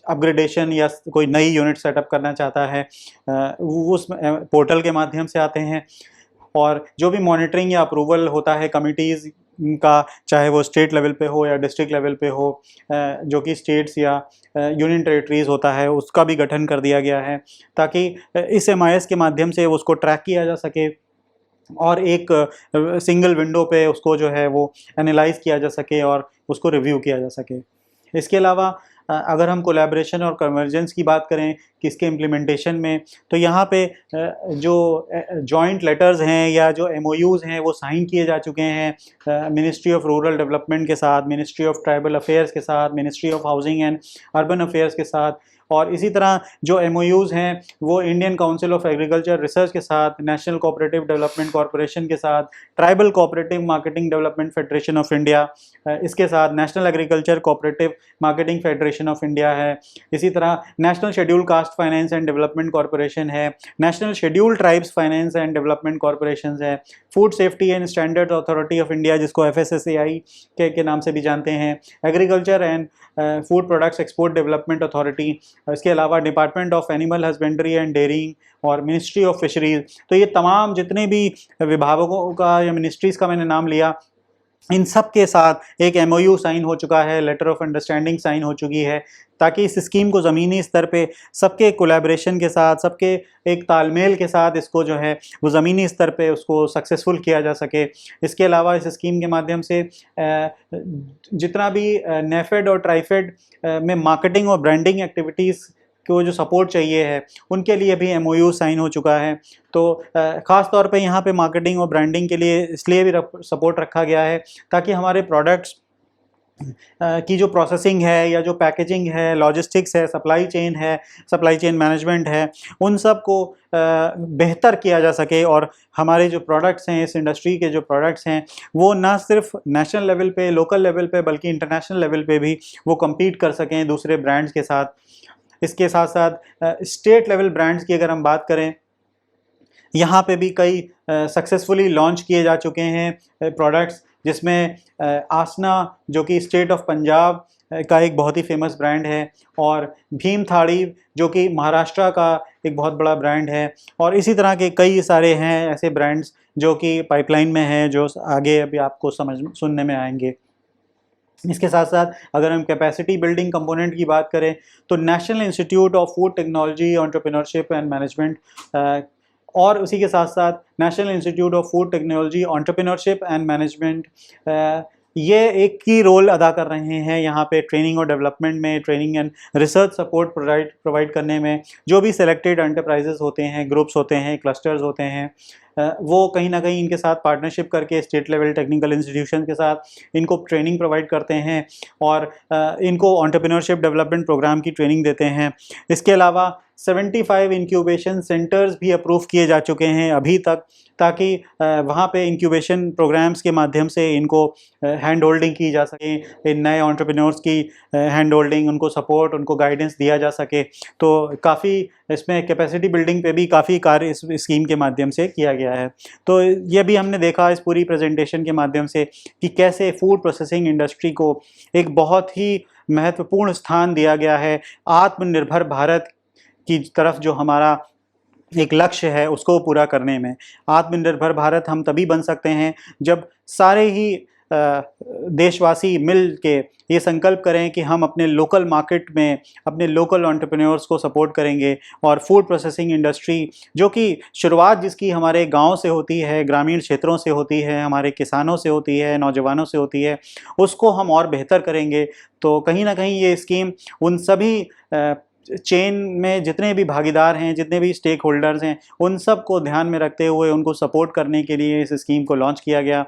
अपग्रेडेशन या कोई नई यूनिट सेटअप करना चाहता है, वो उस पोर्टल के माध्यम से आते हैं। और जो भी मॉनिटरिंग या अप्रूवल होता है कमिटीज़ का, चाहे वो स्टेट लेवल पे हो या डिस्ट्रिक्ट लेवल पे हो, जो कि स्टेट्स या यूनियन टेरिटरीज़ होता है, उसका भी गठन कर दिया गया है, ताकि इस MIS के माध्यम से उसको ट्रैक किया जा सके और एक सिंगल विंडो पे उसको जो है वो एनालाइज किया जा सके और उसको रिव्यू किया जा सके। इसके अलावा अगर हम कोलैबोरेशन और कन्वर्जेंस की बात करें कि इसके इम्प्लीमेंटेशन में, तो यहाँ पे जो जॉइंट लेटर्स हैं या जो MOUs हैं वो साइन किए जा चुके हैं मिनिस्ट्री ऑफ रूरल डेवलपमेंट के साथ, मिनिस्ट्री ऑफ ट्राइबल अफेयर्स के साथ, ministry of housing and urban affairs के साथ, और इसी तरह जो MOUs हैं वो Indian council of agriculture research के साथ, नेशनल कोऑपरेटिव डेवलपमेंट कॉरपोरेशन के साथ, tribal cooperative marketing development federation of India, इसके साथ national agriculture cooperative marketing federation of India है, इसी तरह national schedule caste finance and development corporation है, national schedule tribes finance and development corporation है, food safety and standards authority of India जिसको FSSAI के नाम से भी जानते हैं, agriculture and food products export development authority, इसके अलावा department of animal husbandry and dairying और मिनिस्ट्री ऑफ फिशरीज। तो ये तमाम जितने भी विभागों का या मिनिस्ट्रीज़ का मैंने नाम लिया, इन सब के साथ एक MOU साइन हो चुका है, लेटर ऑफ अंडरस्टैंडिंग साइन हो चुकी है, ताकि इस स्कीम को ज़मीनी स्तर पे सबके कोलैबोरेशन के साथ, सबके एक तालमेल के साथ इसको जो है वो ज़मीनी स्तर पे उसको सक्सेसफुल किया जा सके। इसके अलावा इस स्कीम के माध्यम से जितना भी नेफेड और ट्राइफेड में मार्केटिंग और ब्रांडिंग एक्टिविटीज़ को जो सपोर्ट चाहिए है उनके लिए भी MOU साइन हो चुका है। तो ख़ास तौर पे यहाँ पे मार्केटिंग और ब्रांडिंग के लिए इसलिए भी सपोर्ट रखा गया है ताकि हमारे प्रोडक्ट्स की जो प्रोसेसिंग है या जो पैकेजिंग है, लॉजिस्टिक्स है, सप्लाई चेन मैनेजमेंट है, उन सब को बेहतर किया जा सके और हमारे जो प्रोडक्ट्स हैं, इस इंडस्ट्री के जो प्रोडक्ट्स हैं, वो ना सिर्फ नेशनल लेवल पे, लोकल लेवल पे, बल्कि इंटरनेशनल लेवल पे भी वो कम्पीट कर सकें दूसरे ब्रांड्स के साथ। इसके साथ साथ स्टेट लेवल ब्रांड्स की अगर हम बात करें, यहाँ पे भी कई सक्सेसफुली लॉन्च किए जा चुके हैं प्रोडक्ट्स, जिसमें आसना जो कि स्टेट ऑफ पंजाब का एक बहुत ही फेमस ब्रांड है, और भीम थाड़ी जो कि महाराष्ट्र का एक बहुत बड़ा ब्रांड है, और इसी तरह के कई सारे हैं ऐसे ब्रांड्स जो कि पाइपलाइन में हैं, जो आगे अभी आपको सुनने में आएंगे। इसके साथ साथ अगर हम कैपेसिटी बिल्डिंग कंपोनेंट की बात करें तो national institute of food technology entrepreneurship and management और उसी के साथ साथ national institute of food technology entrepreneurship and management, ये एक की रोल अदा कर रहे हैं यहाँ पे ट्रेनिंग और डेवलपमेंट में, training and research support provide करने में। जो भी सेलेक्टेड एंटरप्राइजेस होते हैं, ग्रुप्स होते हैं, क्लस्टर्स होते हैं, वो कहीं ना कहीं इनके साथ पार्टनरशिप करके स्टेट लेवल टेक्निकल इंस्टीट्यूशन के साथ इनको ट्रेनिंग प्रोवाइड करते हैं और इनको एंटरप्रेन्योरशिप डेवलपमेंट प्रोग्राम की ट्रेनिंग देते हैं। इसके अलावा 75 इंक्यूबेशन सेंटर्स भी अप्रूव किए जा चुके हैं अभी तक, ताकि वहाँ पे इंक्यूबेशन प्रोग्राम्स के माध्यम से इनको हैंड होल्डिंग की जा सके, इन नए एंटरप्रेन्योर्स की हैंड होल्डिंग, उनको सपोर्ट, उनको गाइडेंस दिया जा सके। तो काफ़ी इसमें कैपेसिटी बिल्डिंग पे भी काफ़ी कार्य इस स्कीम के माध्यम से किया गया है। तो ये भी हमने देखा इस पूरी प्रेजेंटेशन के माध्यम से कि कैसे फूड प्रोसेसिंग इंडस्ट्री को एक बहुत ही महत्वपूर्ण स्थान दिया गया है। आत्मनिर्भर भारत की तरफ जो हमारा एक लक्ष्य है उसको पूरा करने में, आत्मनिर्भर भारत हम तभी बन सकते हैं जब सारे ही देशवासी मिल के ये संकल्प करें कि हम अपने लोकल मार्केट में अपने लोकल एंटरप्रेन्योर्स को सपोर्ट करेंगे और फूड प्रोसेसिंग इंडस्ट्री जो कि शुरुआत जिसकी हमारे गांव से होती है, ग्रामीण क्षेत्रों से होती है, हमारे किसानों से होती है, नौजवानों से होती है, उसको हम और बेहतर करेंगे। तो कहीं ना कहीं ये स्कीम उन सभी चेन में जितने भी भागीदार हैं, जितने भी स्टेक होल्डर्स हैं, उन सब को ध्यान में रखते हुए उनको सपोर्ट करने के लिए इस स्कीम को लॉन्च किया गया।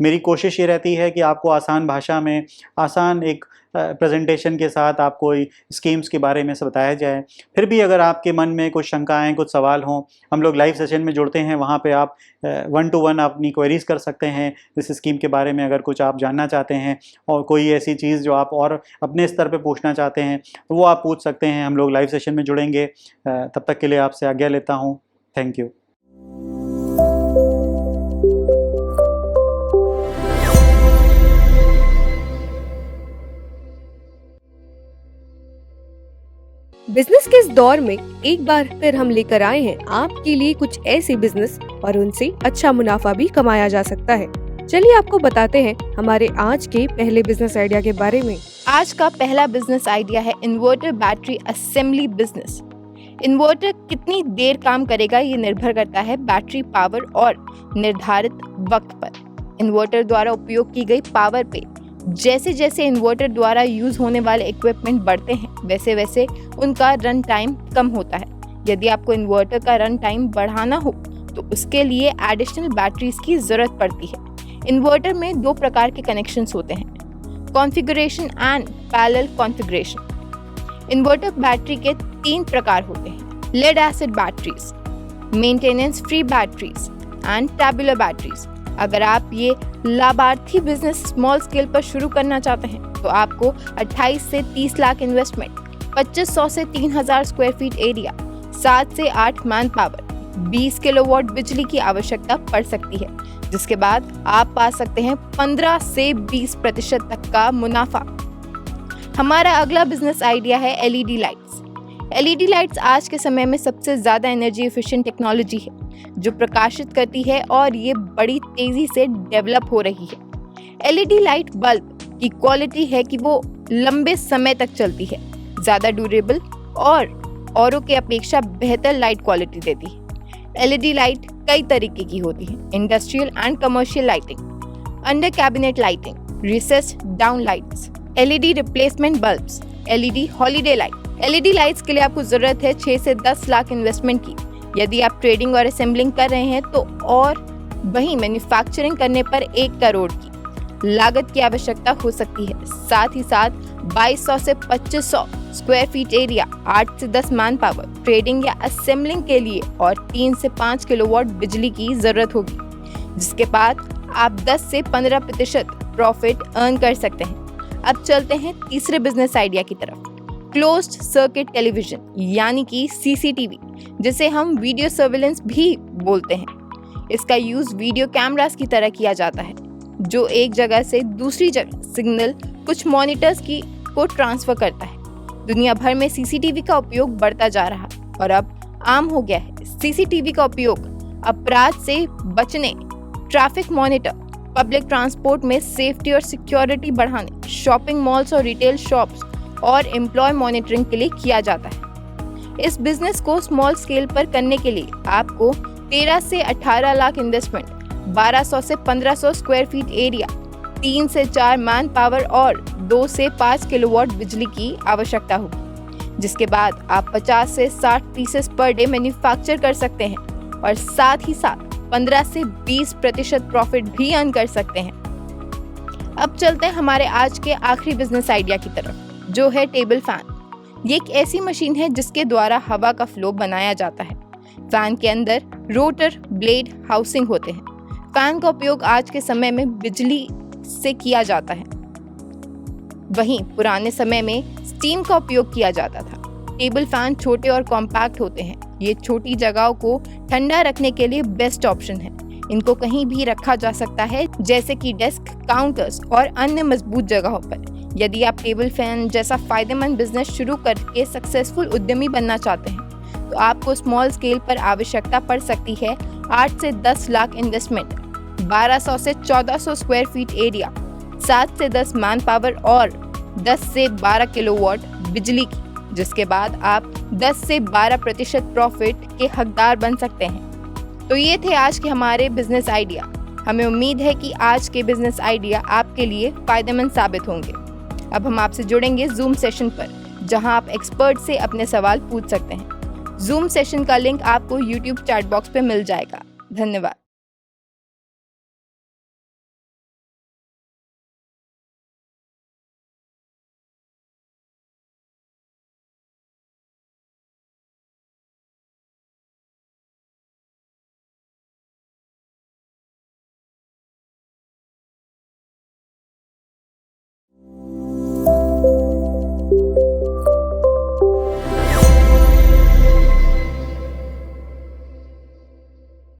मेरी कोशिश ये रहती है कि आपको आसान भाषा में, आसान एक प्रेजेंटेशन के साथ आपको स्कीम्स के बारे में बताया जाए। फिर भी अगर आपके मन में कुछ शंकाएं, कुछ सवाल हों, हम लोग लाइव सेशन में जुड़ते हैं, वहाँ पे आप 1-to-1 अपनी क्वेरीज कर सकते हैं इस स्कीम के बारे में। अगर कुछ आप जानना चाहते हैं और कोई ऐसी चीज़ जो आप और अपने स्तर पे पूछना चाहते हैं वो आप पूछ सकते हैं। हम लोग लाइव सेशन में जुड़ेंगे। तब तक के लिए आपसे आज्ञा लेता हूँ। Thank you. बिजनेस के इस दौर में एक बार फिर हम लेकर आए हैं आपके लिए कुछ ऐसे बिजनेस और उनसे अच्छा मुनाफा भी कमाया जा सकता है। चलिए आपको बताते हैं हमारे आज के पहले बिजनेस आइडिया के बारे में। आज का पहला बिजनेस आइडिया है inverter battery assembly business. Inverter कितनी देर काम करेगा ये निर्भर करता है बैटरी पावर और निर्धारित वक्त पर। इन्वर्टर द्वारा उपयोग की गई पावर पे जैसे जैसे इन्वर्टर द्वारा यूज होने वाले इक्विपमेंट बढ़ते हैं वैसे वैसे उनका रन टाइम कम होता है। यदि आपको इन्वर्टर का रन टाइम बढ़ाना हो तो उसके लिए एडिशनल बैटरीज की जरूरत पड़ती है। इन्वर्टर में 2 प्रकार के कनेक्शंस होते हैं, configuration and parallel configuration. Inverter battery के 3 प्रकार होते हैं: lead acid batteries, maintenance free batteries and tubular batteries. अगर आप ये लाभार्थी बिजनेस स्मॉल स्केल पर शुरू करना चाहते हैं तो आपको 28 से 30 लाख इन्वेस्टमेंट, 2500 से 3000 स्क्वायर फीट एरिया, 7 से 8 मैन पावर, 20 किलोवाट बिजली की आवश्यकता पड़ सकती है, जिसके बाद आप पा सकते हैं 15 से 20% तक का मुनाफा। हमारा अगला बिजनेस आइडिया है एलईडी लाइट्स। एलईडी लाइट्स आज के समय में सबसे ज़्यादा एनर्जी एफिशिएंट टेक्नोलॉजी है जो प्रकाशित करती है और ये बड़ी तेज़ी से डेवलप हो रही है। एलईडी लाइट बल्ब की क्वालिटी है कि वो लंबे समय तक चलती है, ज़्यादा ड्यूरेबल और औरों के अपेक्षा बेहतर लाइट क्वालिटी देती है। एलईडी लाइट कई तरीके की होती है: industrial and commercial lighting, under cabinet lighting, richest down lights, LED replacement bulbs, LED holiday light. LED lights के लिए आपको जरूरत है 6 से 10 लाख इन्वेस्टमेंट की। यदि आप ट्रेडिंग और असेंबलिंग कर रहे हैं तो और वहीं मैन्युफैक्चरिंग करने पर 1 करोड़ की लागत की आवश्यकता हो सकती है। साथ ही साथ 2200 से 2500 स्क्वायर फीट एरिया, 8 से 10 मैन पावर, ट्रेडिंग या असेंबलिंग के लिए और 3 से 5 किलोवाट बिजली की जरूरत होगी, जिसके बाद आप 10 से 15% प्रॉफिट अर्न कर सकते हैं। अब चलते हैं तीसरे बिजनेस आइडिया की तरफ, क्लोज्ड सर्किट टेलीविजन यानी कि सीसीटीवी, जिसे हम वीडियो सर्विलेंस भी बोलते हैं। इसका यूज वीडियो कैमरास की तरह किया जाता है जो एक जगह से दूसरी जगह सिग्नल कुछ मॉनिटर्स को ट्रांसफर करता है। दुनिया भर में सीसीटीवी का उपयोग बढ़ता जा रहा है और अब आम हो गया है। सीसीटीवी का उपयोग अपराध से बचने, ट्रैफिक मॉनिटर, पब्लिक ट्रांसपोर्ट में सेफ्टी और सिक्योरिटी बढ़ाने, शॉपिंग मॉल्स और रिटेल शॉप्स और एम्प्लॉय मॉनिटरिंग के लिए किया जाता है। इस बिजनेस को स्मॉल स्केल पर करने के लिए आपको 13 से 18 लाख इन्वेस्टमेंट, 1200 से 1500 स्क्वायर फीट एरिया, 3 से 4 मैन पावर और 2 से 5 किलोवाट बिजली की आवश्यकता होगी, जिसके बाद आप 50 से 60 पीसेस पर डे मैन्युफैक्चर कर सकते हैं और साथ ही साथ 15 से 20% प्रॉफिट भी अर्न कर सकते हैं। अब चलते हैं हमारे आज के आखिरी बिजनेस आइडिया की तरफ, जो है टेबल फैन। ये एक ऐसी मशीन है जिसके द्वारा हवा का फ्लो बनाया जाता है। फैन के अंदर रोटर, ब्लेड, हाउसिंग होते हैं। फैन का उपयोग आज के समय में बिजली से किया जाता है, वहीं पुराने समय में स्टीम का उपयोग किया जाता था। टेबल फैन छोटे और कॉम्पैक्ट होते हैं। ये छोटी जगहों को ठंडा रखने के लिए बेस्ट ऑप्शन है। इनको कहीं भी रखा जा सकता है, जैसे कि डेस्क, काउंटर्स और अन्य मजबूत जगहों पर। यदि आप टेबल फैन जैसा फायदेमंद बिजनेस शुरू करके सक्सेसफुल उद्यमी बनना चाहते हैं तो आपको स्मॉल स्केल पर आवश्यकता पड़ सकती है 8 से 10 लाख इन्वेस्टमेंट, 1200 से 1400 स्क्वायर फीट एरिया, 7 से 10 मैन पावर और 10 से 12 किलोवाट बिजली की, जिसके बाद आप 10 से 12% प्रॉफिट के हकदार बन सकते हैं। तो ये थे आज के हमारे बिजनेस आइडिया। हमें उम्मीद है कि आज के बिजनेस आइडिया आपके लिए फायदेमंद साबित होंगे। अब हम आपसे जुड़ेंगे जूम सेशन पर, जहां आप एक्सपर्ट से अपने सवाल पूछ सकते हैं। जूम सेशन का लिंक आपको यूट्यूब चैट बॉक्स पे मिल जाएगा। धन्यवाद।